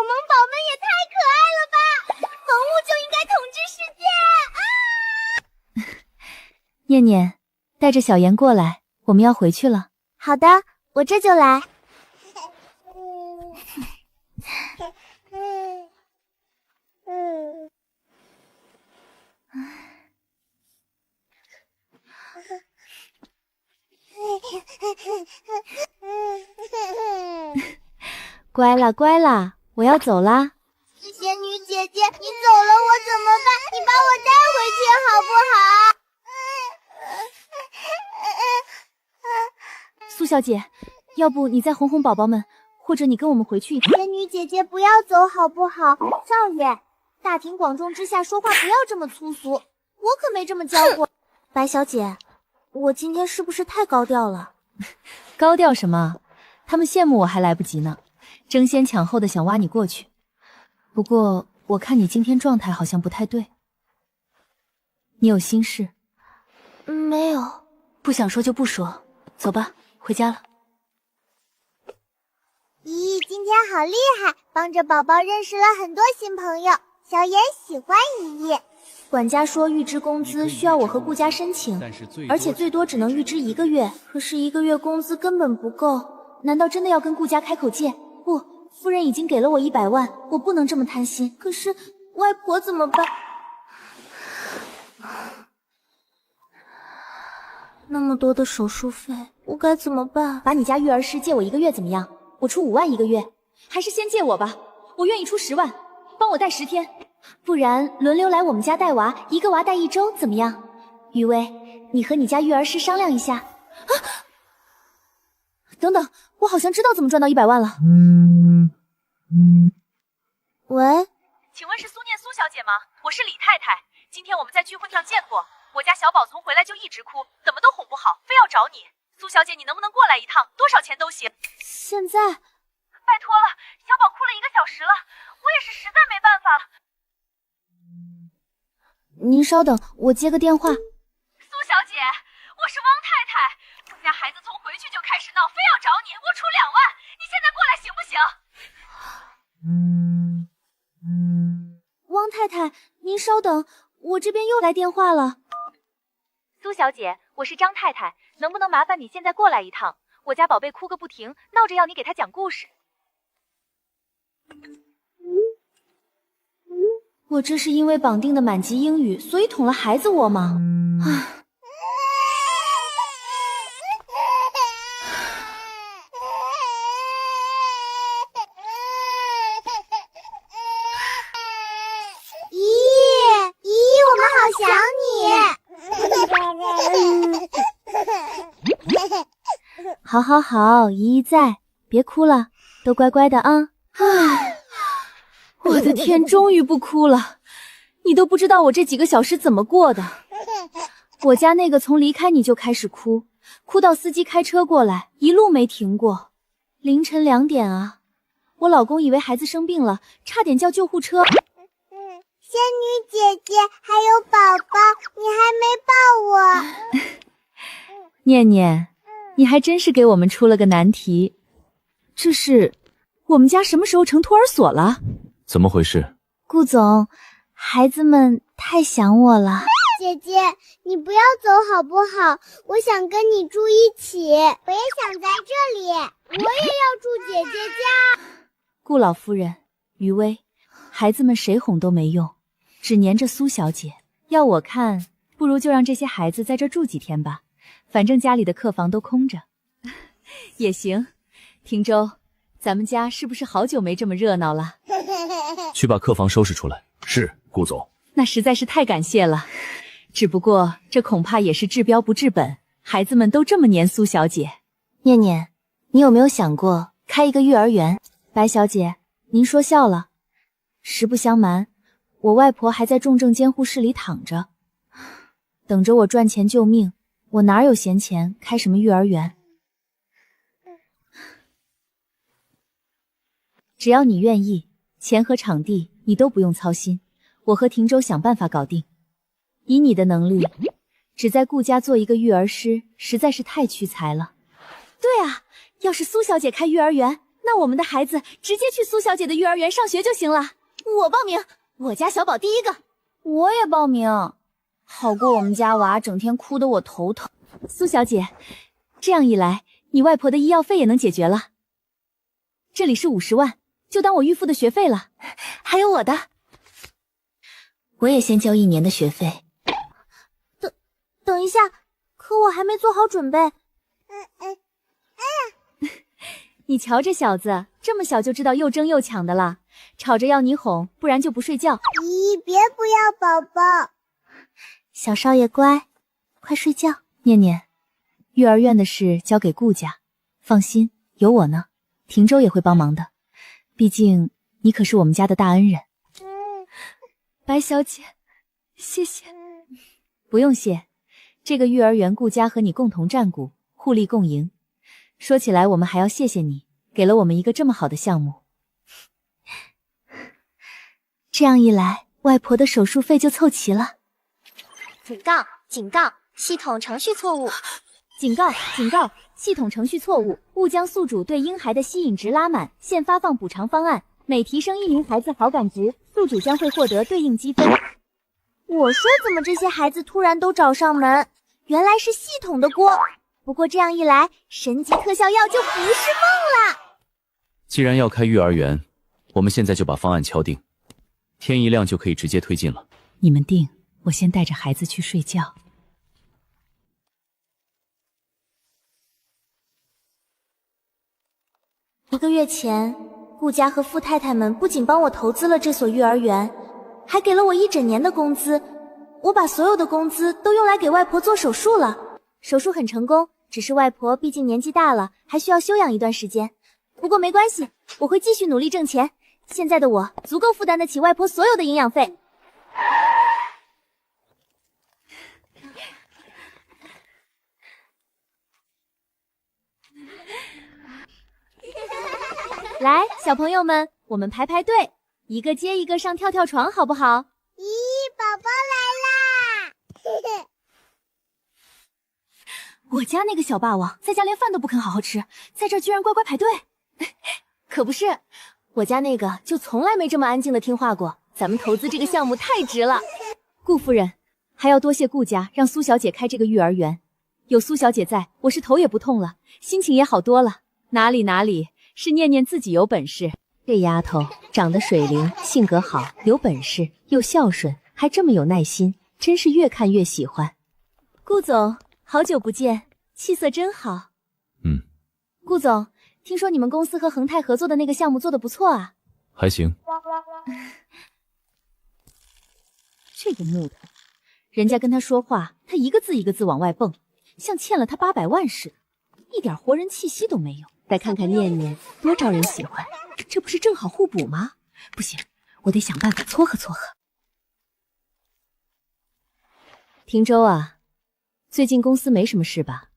萌宝们也太可爱了吧！萌物就应该统治世界啊！念念，带着小妍过来，我们要回去了。好的，我这就来。乖啦乖啦，我要走啦。仙女姐姐，你走了我怎么办？你把我带回去好不好？苏小姐，要不你再哄哄宝宝们，或者你跟我们回去一趟。仙女姐姐不要走好不好？少爷，大庭广众之下说话不要这么粗俗，我可没这么教过。白小姐，我今天是不是太高调了？高调什么？他们羡慕我还来不及呢，争先抢后的想挖你过去。不过我看你今天状态好像不太对，你有心事？没有。不想说就不说，走吧，回家了。姨姨今天好厉害，帮着宝宝认识了很多新朋友。小妍喜欢姨姨。管家说预支工资需要我和顾家申请，而且最多只能预支1个月。可是1个月工资根本不够，难道真的要跟顾家开口借？不，夫人已经给了我100万，我不能这么贪心。可是外婆怎么办？那么多的手术费，我该怎么办？把你家育儿师借我1个月怎么样？我出5万1个月。还是先借我吧，我愿意出10万，帮我带10天。不然轮流来我们家带娃，1个娃带1周怎么样？余薇，你和你家育儿师商量一下。等等，我好像知道怎么赚到100万了。喂，请问是苏念苏小姐吗？我是李太太，今天我们在聚会上见过。我家小宝从回来就一直哭，怎么都哄不好，非要找你。苏小姐，你能不能过来一趟？多少钱都行。现在？拜托了，小宝哭了1个小时了，我也是实在没办法了。您稍等，我接个电话。苏小姐，我是汪太太，我家家孩子从回去就开始闹，非要找你，我出2万，你现在过来行不行？汪太太，您稍等，我这边又来电话了。苏小姐，我是张太太，能不能麻烦你现在过来一趟？我家宝贝哭个不停，闹着要你给他讲故事。我这是因为绑定的满级英语，所以捅了孩子我吗？唉。好好好，姨姨在，别哭了，都乖乖的啊。唉，我的天，终于不哭了。你都不知道我这几个小时怎么过的。我家那个从离开你就开始哭，哭到司机开车过来，一路没停过。凌晨2点啊，我老公以为孩子生病了，差点叫救护车。仙女姐姐，还有宝宝，你还没抱我。念念，你还真是给我们出了个难题。这是我们家什么时候成托儿所了？怎么回事？顾总，孩子们太想我了。姐姐，你不要走好不好？我想跟你住一起，我也想在这里，我也要住姐姐家。顾老夫人，余薇，孩子们谁哄都没用，只黏着苏小姐。要我看，不如就让这些孩子在这住几天吧，反正家里的客房都空着。也行，汀州，咱们家是不是好久没这么热闹了？去把客房收拾出来。是，顾总。那实在是太感谢了。只不过这恐怕也是治标不治本，孩子们都这么黏苏小姐。念念，你有没有想过开一个幼儿园？白小姐，您说笑了。实不相瞒，我外婆还在重症监护室里躺着，等着我赚钱救命。我哪有闲钱开什么幼儿园？只要你愿意，钱和场地你都不用操心，我和汀州想办法搞定。以你的能力，只在顾家做一个育儿师，实在是太屈才了。对啊，要是苏小姐开幼儿园，那我们的孩子直接去苏小姐的幼儿园上学就行了。我报名，我家小宝第一个。我也报名，好过我们家娃整天哭得我头疼。苏小姐，这样一来，你外婆的医药费也能解决了。这里是50万，就当我预付的学费了，还有我的。我也先交1年的学费。等一下，可我还没做好准备。你瞧这小子，这么小就知道又争又抢的了，吵着要你哄，不然就不睡觉。咦，别不要宝宝。小少爷乖，快睡觉。念念，幼儿园的事交给顾家，放心，有我呢，汀州也会帮忙的。毕竟你可是我们家的大恩人。白小姐，谢谢。不用谢，这个幼儿园顾家和你共同占股，互利共赢。说起来，我们还要谢谢你，给了我们一个这么好的项目。这样一来，外婆的手术费就凑齐了。警告！警告！系统程序错误！警告！警告！系统程序错误，勿将宿主对婴孩的吸引值拉满，现发放补偿方案，每提升1名孩子好感值，宿主将会获得对应积分。我说怎么这些孩子突然都找上门，原来是系统的锅。不过这样一来，神级特效药就不是梦了。既然要开幼儿园，我们现在就把方案敲定，天一亮就可以直接推进了。你们定，我先带着孩子去睡觉。1个月前，顾家和富太太们不仅帮我投资了这所幼儿园，还给了我1整年的工资。我把所有的工资都用来给外婆做手术了，手术很成功，只是外婆毕竟年纪大了，还需要休养一段时间。不过没关系，我会继续努力挣钱。现在的我足够负担得起外婆所有的营养费。来，小朋友们，我们排排队，一个接一个上跳跳床，好不好？咦，宝宝来啦！我家那个小霸王在家连饭都不肯好好吃，在这儿居然乖乖排队。可不是，我家那个就从来没这么安静的听话过。咱们投资这个项目太值了。顾夫人，还要多谢顾家让苏小姐开这个育儿园，有苏小姐在，我是头也不痛了，心情也好多了。哪里，是念念自己有本事。这丫头长得水灵，性格好，有本事，又孝顺，还这么有耐心，真是越看越喜欢。顾总，好久不见，气色真好。顾总，听说你们公司和恒泰合作的那个项目做得不错啊。还行。这个木头，人家跟他说话，他一个字一个字往外蹦，像欠了他800万似的，一点活人气息都没有。再看看念念，多招人喜欢，这不是正好互补吗？不行，我得想办法撮合撮合。汀州啊，最近公司没什么事吧？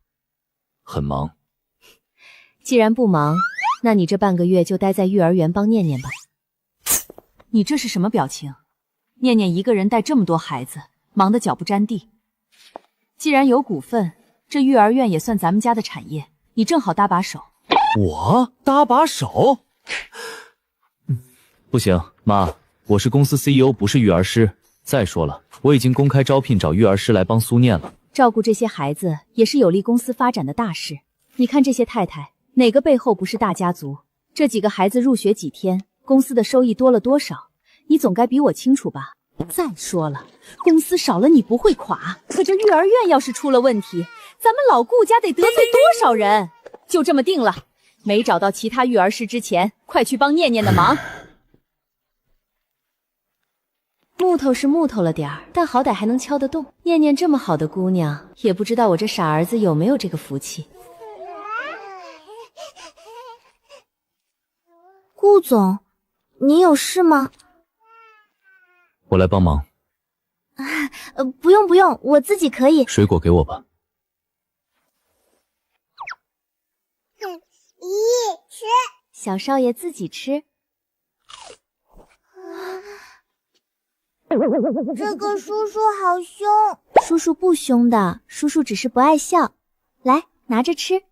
很忙。既然不忙，那你这半个月就待在育儿园帮念念吧。你这是什么表情？念念一个人带这么多孩子，忙得脚不沾地。既然有股份，这育儿院也算咱们家的产业，你正好搭把手。我搭把手？不行，妈，我是公司 CEO， 不是育儿师。再说了，我已经公开招聘找育儿师来帮苏念了。照顾这些孩子也是有利公司发展的大事。你看这些太太，哪个背后不是大家族？这几个孩子入学几天，公司的收益多了多少？你总该比我清楚吧？再说了，公司少了你不会垮，可这育儿院要是出了问题，咱们老顾家得得罪多少人？就这么定了，没找到其他育儿师之前，快去帮念念的忙。木头是木头了点儿，但好歹还能敲得动。念念这么好的姑娘，也不知道我这傻儿子有没有这个福气。顾总，你有事吗？我来帮忙。不用，我自己可以。水果给我吧。吃。小少爷自己吃。这个叔叔好凶。叔叔不凶的，叔叔只是不爱笑。来，拿着吃。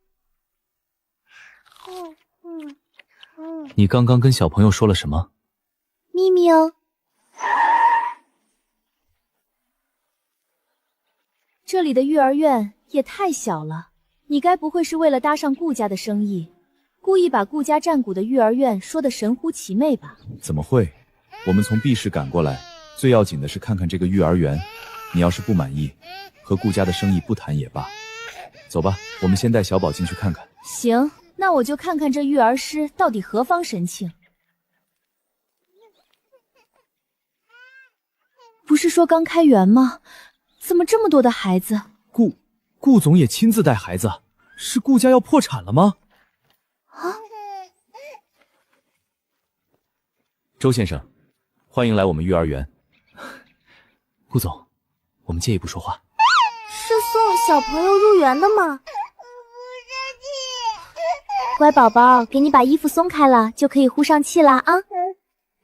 你刚刚跟小朋友说了什么？秘密哦。这里的育儿院也太小了，你该不会是为了搭上顾家的生意，故意把顾家占股的育儿院说得神乎其魅吧？怎么会？我们从 B 市赶过来，最要紧的是看看这个育儿园。你要是不满意，和顾家的生意不谈也罢。走吧，我们先带小宝进去看看。行，那我就看看这育儿师到底何方神庆。不是说刚开园吗？怎么这么多的孩子？顾总也亲自带孩子，是顾家要破产了吗？啊！周先生，欢迎来我们育儿园。顾总，我们借一步说话。是送小朋友入园的吗？乖宝宝，给你把衣服松开了，就可以呼上气了啊。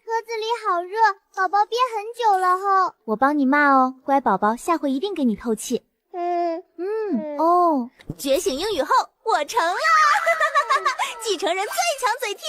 车子里好热，宝宝憋很久了吼。我帮你骂哦，乖宝宝，下回一定给你透气。哦，觉醒英语后，我成了继承人最强嘴替。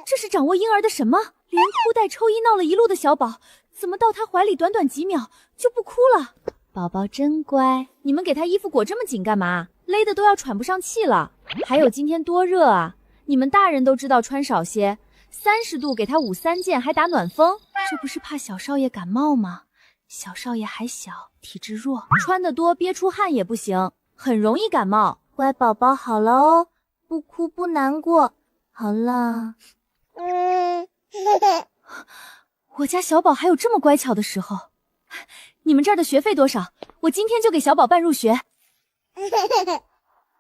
这是掌握婴儿的什么？连哭带抽噎闹了一路的小宝，怎么到他怀里短短几秒就不哭了？宝宝真乖，你们给他衣服裹这么紧干嘛？勒得都要喘不上气了。还有今天多热啊！你们大人都知道穿少些，30度给他捂3件还打暖风，这不是怕小少爷感冒吗？小少爷还小，体质弱，穿得多憋出汗也不行，很容易感冒。乖宝宝好了哦，不哭不难过。好了。我家小宝还有这么乖巧的时候。你们这儿的学费多少？我今天就给小宝办入学。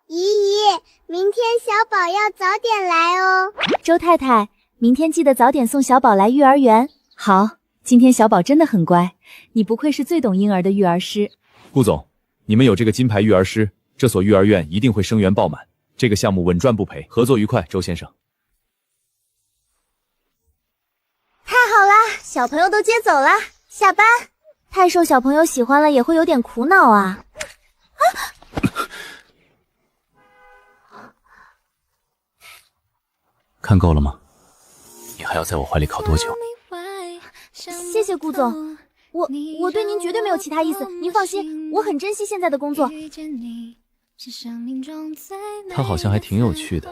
姨姨，明天小宝要早点来哦。周太太，明天记得早点送小宝来育儿园。好，今天小宝真的很乖，你不愧是最懂婴儿的育儿师。顾总，你们有这个金牌育儿师，这所育儿院一定会生源爆满，这个项目稳赚不赔，合作愉快，周先生。太好小朋友都接走了，下班。太受小朋友喜欢了，也会有点苦恼啊。看够了吗？你还要在我怀里靠多久？谢谢顾总，我对您绝对没有其他意思，您放心，我很珍惜现在的工作。他好像还挺有趣的。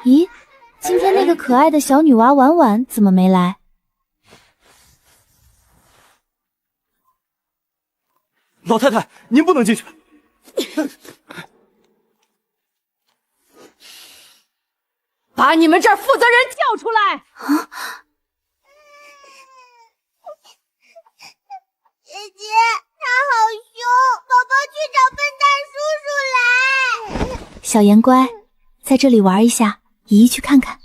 咦，今天那个可爱的小女娃婉婉怎么没来？老太太，您不能进去。把你们这儿负责人叫出来！姐姐，他好凶，宝宝去找笨蛋叔叔来。小妍乖，在这里玩一下，姨姨去看看。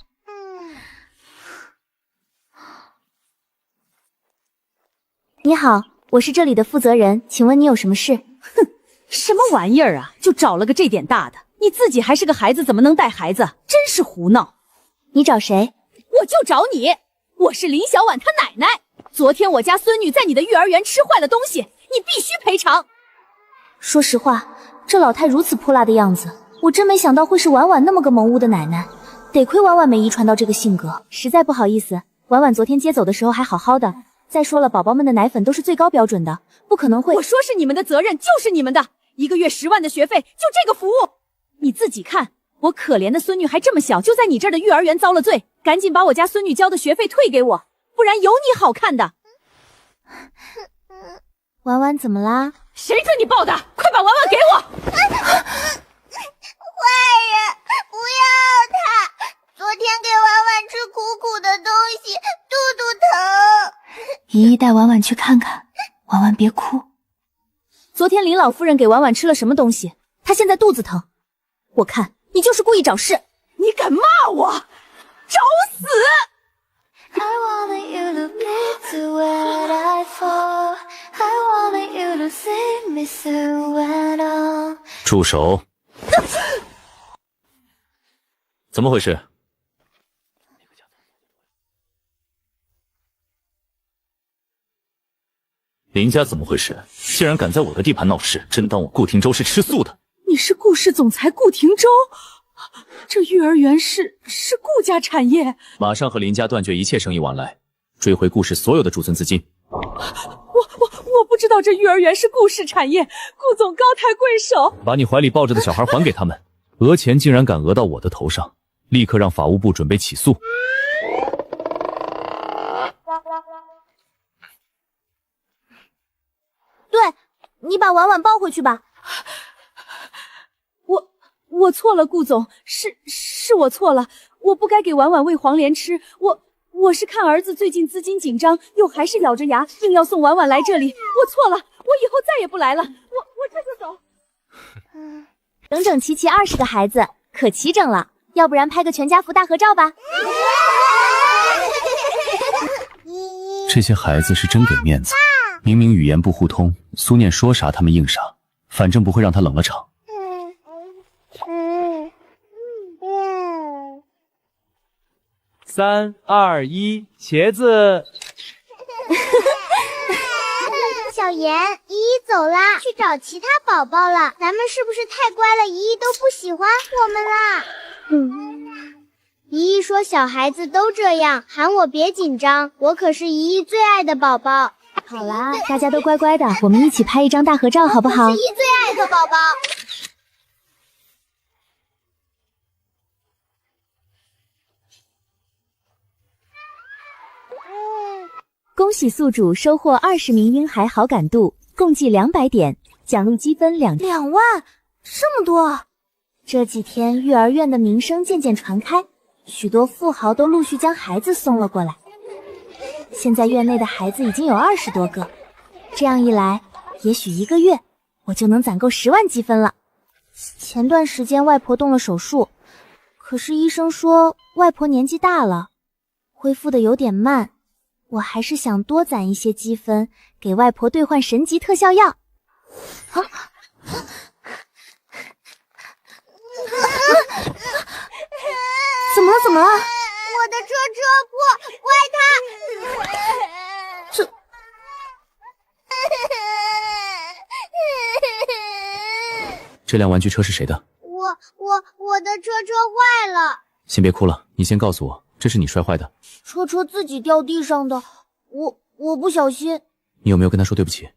你好，我是这里的负责人，请问你有什么事？哼，什么玩意儿啊！就找了个这点大的，你自己还是个孩子，怎么能带孩子？真是胡闹！你找谁？我就找你，我是林小婉她奶奶。昨天我家孙女在你的幼儿园吃坏了东西，你必须赔偿。说实话，这老太如此泼辣的样子，我真没想到会是婉婉那么个萌物的奶奶。得亏婉婉没遗传到这个性格，实在不好意思，婉婉昨天接走的时候还好好的。再说了，宝宝们的奶粉都是最高标准的，不可能会……我说是你们的责任，就是你们的，1个月10万的学费，就这个服务，你自己看。我可怜的孙女还这么小，就在你这儿的幼儿园遭了罪，赶紧把我家孙女交的学费退给我，不然有你好看的。婉婉怎么啦？谁准你抱的？快把婉婉给我！坏人，不要他！昨天给婉婉吃苦苦的东西，肚疼。姨姨带婉婉去看看，婉婉别哭。昨天林老夫人给婉婉吃了什么东西？她现在肚子疼。我看你就是故意找事，你敢骂我，找死！住手！怎么回事？林家怎么回事？竟然敢在我的地盘闹事，真当我顾廷舟是吃素的？你是顾氏总裁顾廷舟？这幼儿园是顾家产业，马上和林家断绝一切生意往来，追回顾氏所有的储存资金。我不知道这幼儿园是顾氏产业，顾总高抬贵手，把你怀里抱着的小孩还给他们，讹钱竟然敢讹到我的头上，立刻让法务部准备起诉。对，你把婉婉抱回去吧。我错了，顾总，是我错了，我不该给婉婉喂黄连吃，我是看儿子最近资金紧张，又还是咬着牙硬要送婉婉来这里，我错了，我以后再也不来了，我这就走。整整齐齐20个孩子，可齐整了，要不然拍个全家福大合照吧。这些孩子是真给面子，明明语言不互通，苏念说啥他们应啥，反正不会让他冷了场。3、2、1，茄子。小妍，依依走啦，去找其他宝宝了。咱们是不是太乖了？依依都不喜欢我们啦。依依说小孩子都这样，喊我别紧张，我可是依依最爱的宝宝。好啦，大家都乖乖的，我们一起拍一张大合照好不好？我是依依最爱的宝宝。恭喜宿主收获20名婴孩好感度，共计200点，奖励积分2万，这么多！这几天幼儿园的名声渐渐传开，许多富豪都陆续将孩子送了过来。现在院内的孩子已经有20多个，这样一来，也许1个月我就能攒够10万积分了。前段时间外婆动了手术，可是医生说外婆年纪大了，恢复的有点慢。我还是想多攒一些积分，给外婆兑换神级特效药。怎么了？我的车破，怪他！这这辆玩具车是谁的？我的车坏了。先别哭了，你先告诉我，这是你摔坏的？车自己掉地上的，我不小心。你有没有跟他说对不起？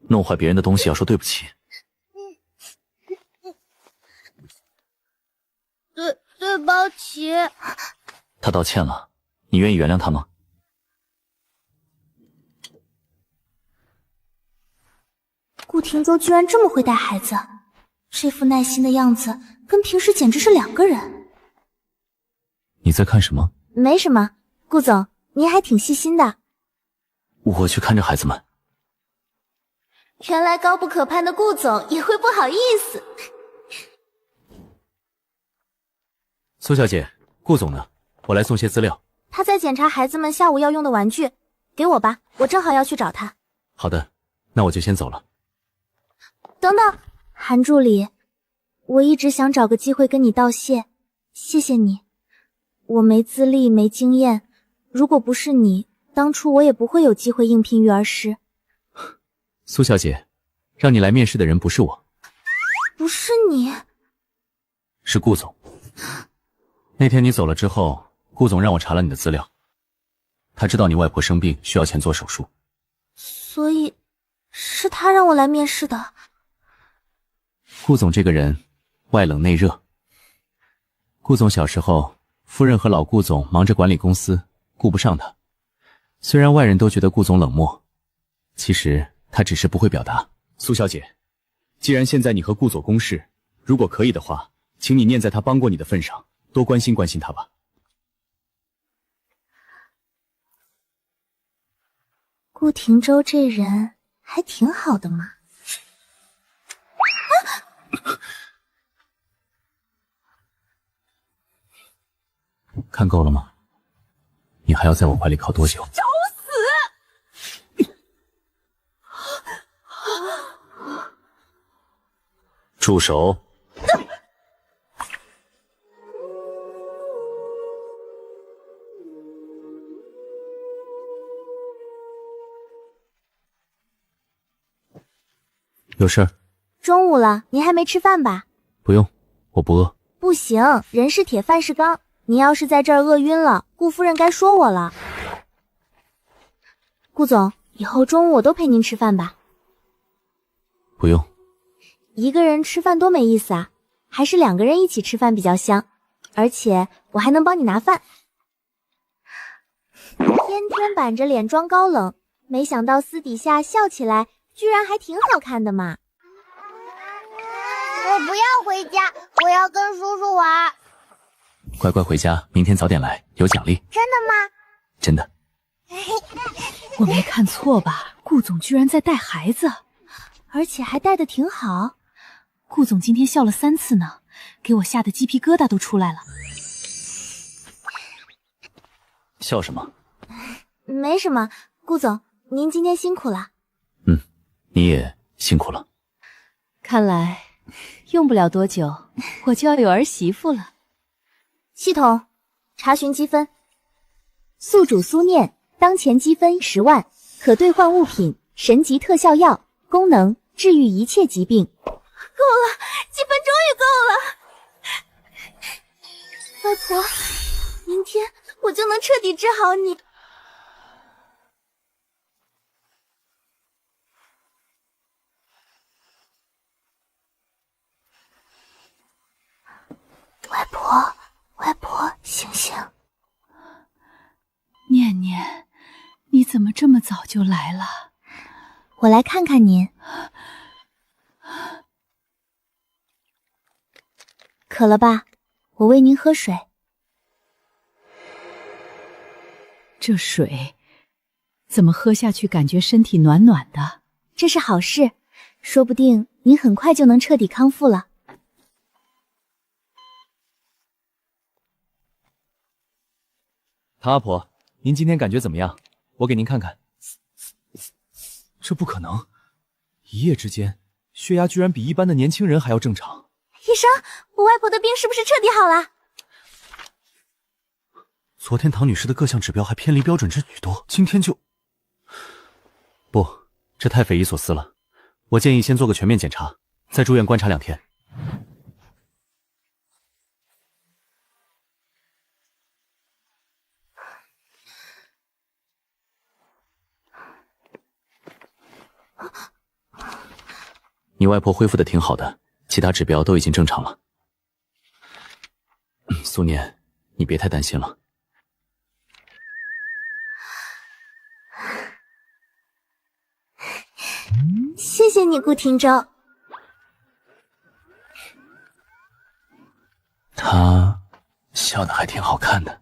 弄坏别人的东西要说对不起。对不起。他道歉了，你愿意原谅他吗？顾廷舟居然这么会带孩子，这副耐心的样子跟平时简直是两个人。你在看什么？没什么，顾总，您还挺细心的。我去看着孩子们。原来高不可攀的顾总也会不好意思。苏小姐，顾总呢？我来送些资料。他在检查孩子们下午要用的玩具，给我吧，我正好要去找他。好的，那我就先走了。等等，韩助理，我一直想找个机会跟你道谢，谢谢你。我没资历没经验，如果不是你，当初我也不会有机会应聘育儿师。苏小姐，让你来面试的人不是我，不是你，是顾总。那天你走了之后，顾总让我查了你的资料，他知道你外婆生病需要钱做手术，所以是他让我来面试的。顾总这个人外冷内热。顾总小时候，夫人和老顾总忙着管理公司，顾不上他。虽然外人都觉得顾总冷漠，其实他只是不会表达。苏小姐，既然现在你和顾总公事，如果可以的话，请你念在他帮过你的份上，多关心关心他吧。顾廷舟这人还挺好的嘛。看够了吗？你还要在我怀里靠多久？找死！住手！有事儿？中午了，您还没吃饭吧？不用，我不饿。不行，人是铁，饭是钢。你要是在这儿饿晕了，顾夫人该说我了。顾总，以后中午我都陪您吃饭吧。不用。一个人吃饭多没意思啊，还是两个人一起吃饭比较香。而且我还能帮你拿饭。天天板着脸装高冷，没想到私底下笑起来居然还挺好看的嘛。我不要回家，我要跟叔叔玩。乖乖回家，明天早点来，有奖励。真的吗？真的。我没看错吧？顾总居然在带孩子，而且还带得挺好。顾总今天笑了3次呢，给我吓得鸡皮疙瘩都出来了。笑什么？没什么，顾总，您今天辛苦了。你也辛苦了。看来用不了多久，我就要有儿媳妇了。系统查询积分，宿主苏念当前积分10万，可兑换物品、神级特效药，功能治愈一切疾病。够了，积分终于够了。外婆，明天我就能彻底治好你。外婆，醒醒！念念，你怎么这么早就来了？我来看看您。渴了吧？我喂您喝水。这水怎么喝下去感觉身体暖暖的？这是好事，说不定您很快就能彻底康复了。唐阿婆，您今天感觉怎么样？我给您看看。这不可能，一夜之间血压居然比一般的年轻人还要正常。医生，我外婆的病是不是彻底好了？昨天唐女士的各项指标还偏离标准值许多，今天就……不，这太匪夷所思了。我建议先做个全面检查，再住院观察2天。你外婆恢复的挺好的，其他指标都已经正常了。苏念，你别太担心了。谢谢你，顾廷舟。她笑得还挺好看的。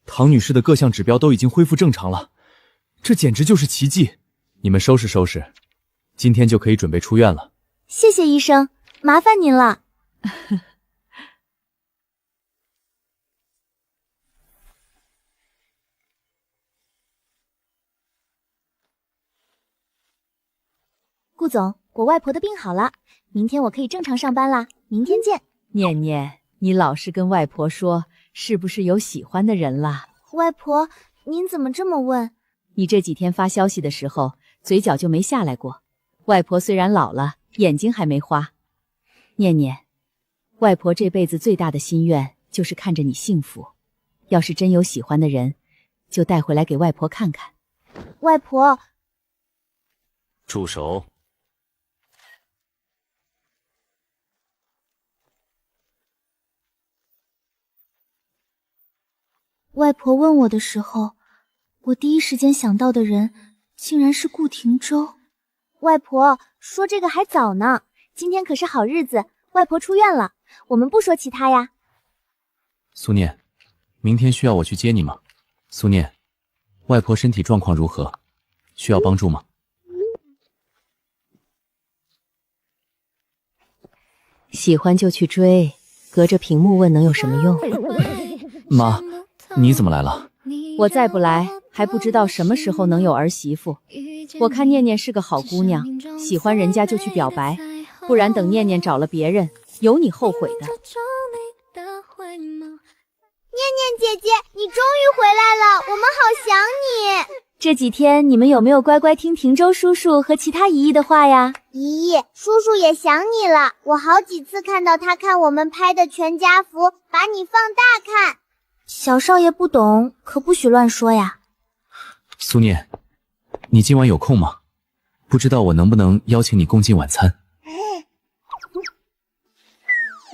唐女士的各项指标都已经恢复正常了，这简直就是奇迹！你们收拾收拾，今天就可以准备出院了。谢谢医生，麻烦您了。顾总，我外婆的病好了，明天我可以正常上班啦。明天见。念念，你老是跟外婆说，是不是有喜欢的人啦？外婆，您怎么这么问？你这几天发消息的时候，嘴角就没下来过。外婆虽然老了，眼睛还没花。念念，外婆这辈子最大的心愿就是看着你幸福。要是真有喜欢的人，就带回来给外婆看看。外婆，住手！外婆问我的时候，我第一时间想到的人竟然是顾廷舟。外婆，说这个还早呢，今天可是好日子，外婆出院了，我们不说其他呀。苏念，明天需要我去接你吗？苏念，外婆身体状况如何？需要帮助吗？喜欢就去追，隔着屏幕问能有什么用？妈，你怎么来了？我再不来，还不知道什么时候能有儿媳妇。我看念念是个好姑娘，喜欢人家就去表白，不然等念念找了别人，有你后悔的。念念姐姐，你终于回来了，我们好想你。这几天你们有没有乖乖听廷舟叔叔和其他姨姨的话呀？姨姨，叔叔也想你了，我好几次看到他看我们拍的全家福，把你放大看。小少爷不懂，可不许乱说呀。苏念，你今晚有空吗？不知道我能不能邀请你共进晚餐？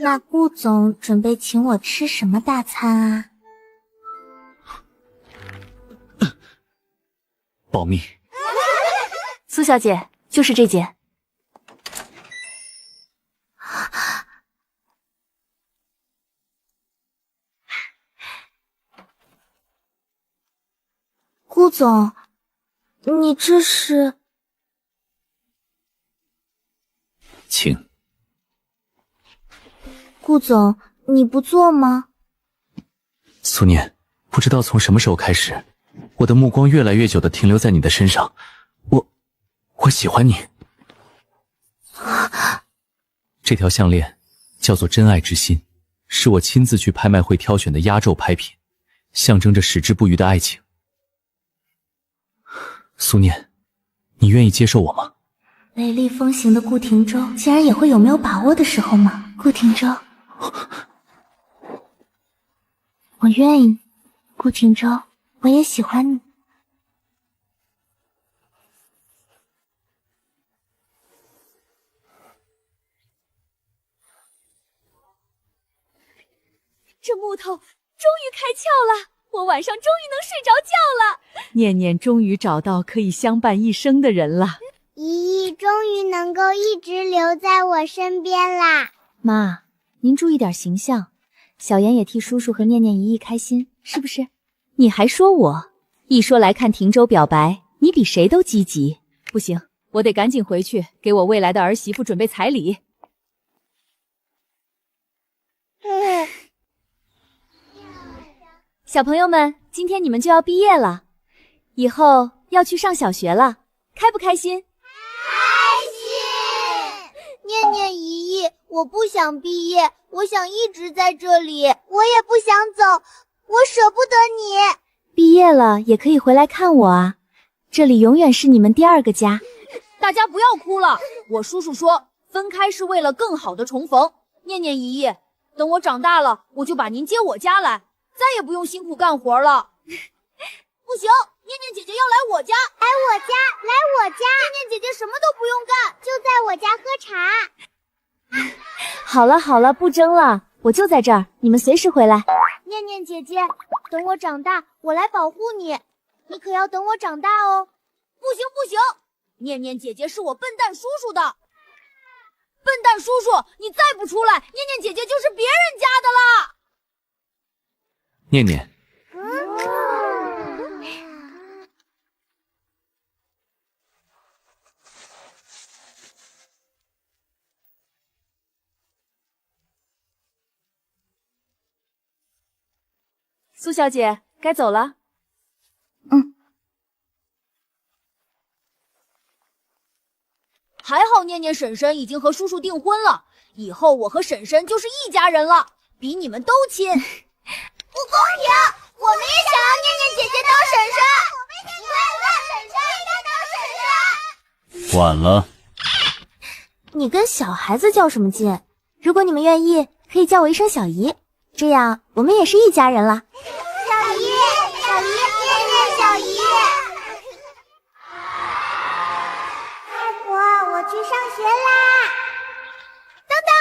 那顾总准备请我吃什么大餐啊？保密。苏小姐，就是这件。顾总，你这是？请。顾总，你不做吗？苏念，不知道从什么时候开始，我的目光越来越久地停留在你的身上，我喜欢你。这条项链叫做真爱之心，是我亲自去拍卖会挑选的压轴拍品，象征着矢志不渝的爱情。苏念，你愿意接受我吗？雷厉风行的顾廷舟，竟然也会有没有把握的时候吗？顾廷舟，我愿意。顾廷舟，我也喜欢你。这木头终于开窍了，我晚上终于能睡着觉了。念念终于找到可以相伴一生的人了。姨姨终于能够一直留在我身边啦。妈，您注意点形象，小妍也替叔叔和念念姨姨开心，是不是？你还说我，一说来看廷舟表白，你比谁都积极。不行，我得赶紧回去给我未来的儿媳妇准备彩礼。小朋友们，今天你们就要毕业了，以后要去上小学了，开不开心？念念姨姨，我不想毕业，我想一直在这里，我也不想走，我舍不得你。毕业了也可以回来看我啊，这里永远是你们第二个家。大家不要哭了，我叔叔说分开是为了更好的重逢。念念姨姨，等我长大了，我就把您接我家来，再也不用辛苦干活了。不行，念念姐姐要来我家。来我家，来我家。念念姐姐什么都不用干，就在我家喝茶。好了好了，不争了，我就在这儿，你们随时回来。念念姐姐，等我长大，我来保护你，你可要等我长大哦。不行不行，念念姐姐是我笨蛋叔叔的。笨蛋叔叔，你再不出来，念念姐姐就是别人家的了。念念，苏小姐，该走了。还好念念婶婶已经和叔叔订婚了，以后我和婶婶就是一家人了，比你们都亲。不公平，我们也想要念念姐姐当婶婶。我们也想要婶婶应该当婶婶。晚了。你跟小孩子较什么劲？如果你们愿意，可以叫我一声小姨，这样我们也是一家人了。小姨，小姨，念念小姨。外婆，我去上学啦！当当，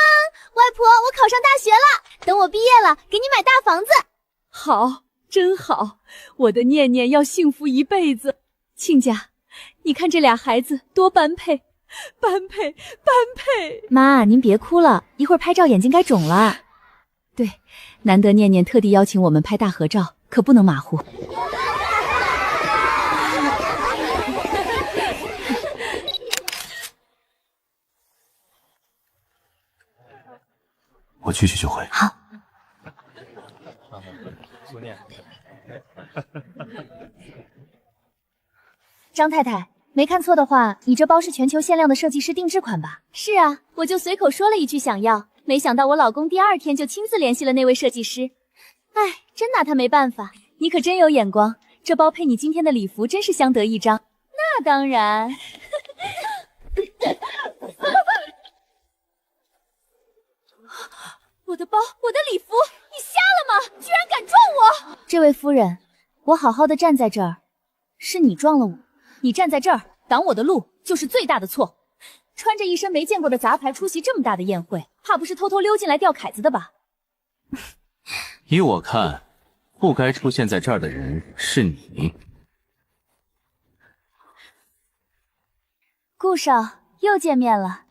外婆，我考上大学了，等我毕业了，给你买大房子。好，真好，我的念念要幸福一辈子。亲家，你看这俩孩子多般配，般配，般配。妈，您别哭了，一会儿拍照眼睛该肿了。对，难得念念特地邀请我们拍大合照，可不能马虎。我去就回。好。张太太，没看错的话，你这包是全球限量的设计师定制款吧？是啊，我就随口说了一句想要，没想到我老公第2天就亲自联系了那位设计师。哎，真拿他没办法。你可真有眼光，这包配你今天的礼服真是相得益彰。那当然。我的包，我的礼服，你瞎了吗？居然敢撞我！这位夫人，我好好的站在这儿，是你撞了我。你站在这儿挡我的路，就是最大的错。穿着一身没见过的杂牌出席这么大的宴会，怕不是偷偷溜进来钓凯子的吧？依我看，不该出现在这儿的人是你。顾少，又见面了。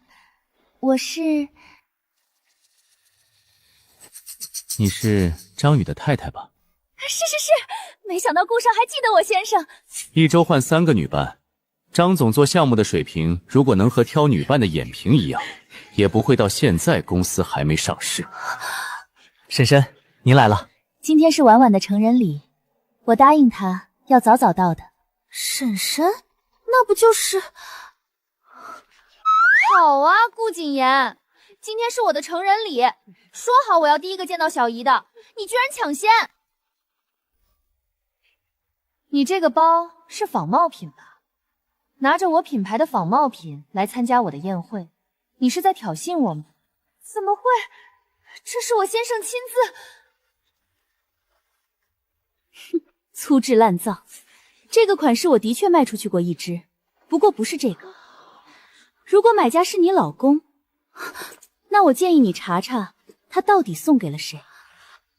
我是……你是张宇的太太吧？是，没想到顾少还记得我先生。一周换3个女伴，张总做项目的水平，如果能和挑女伴的眼平一样，也不会到现在公司还没上市。婶婶，您来了。今天是婉婉的成人礼，我答应她要早早到的。婶婶，那不就是……好啊，顾谨言，今天是我的成人礼，说好我要第一个见到小姨的，你居然抢先！你这个包是仿冒品吧？拿着我品牌的仿冒品来参加我的宴会，你是在挑衅我吗？怎么会？这是我先生亲自……粗制滥造！这个款式我的确卖出去过1只，不过不是这个。如果买家是你老公，那我建议你查查他到底送给了谁。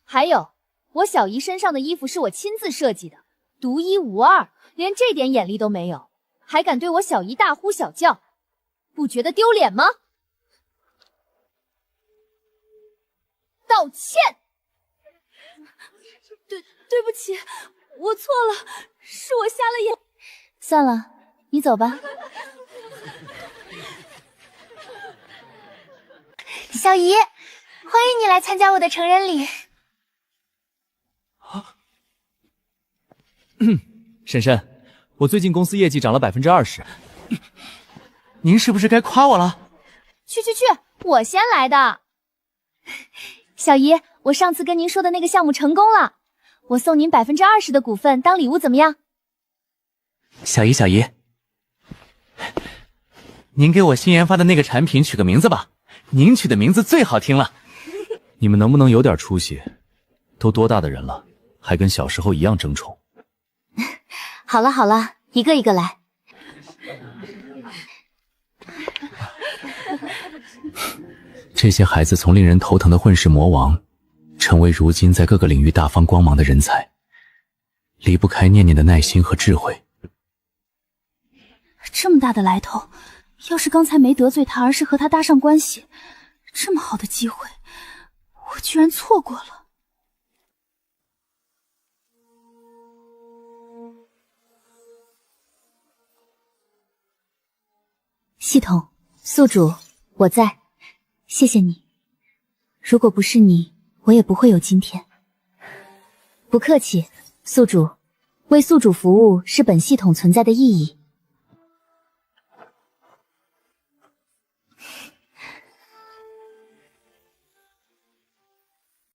还有，我小姨身上的衣服是我亲自设计的，独一无二，连这点眼力都没有，还敢对我小姨大呼小叫，不觉得丢脸吗？道歉！对不起，我错了，是我瞎了眼。算了，你走吧。小姨，欢迎你来参加我的成人礼。婶婶，我最近公司业绩涨了20%，您是不是该夸我了？去，我先来的。小姨，我上次跟您说的那个项目成功了，我送您20%的股份当礼物，怎么样？小姨，小姨，您给我新研发的那个产品取个名字吧，您取的名字最好听了。你们能不能有点出息？都多大的人了，还跟小时候一样争宠？好了好了，一个一个来。这些孩子从令人头疼的混世魔王，成为如今在各个领域大放光芒的人才，离不开念念的耐心和智慧。这么大的来头，要是刚才没得罪他，而是和他搭上关系，这么好的机会，我居然错过了。系统，宿主，我在，谢谢你。如果不是你，我也不会有今天。不客气，宿主，为宿主服务是本系统存在的意义。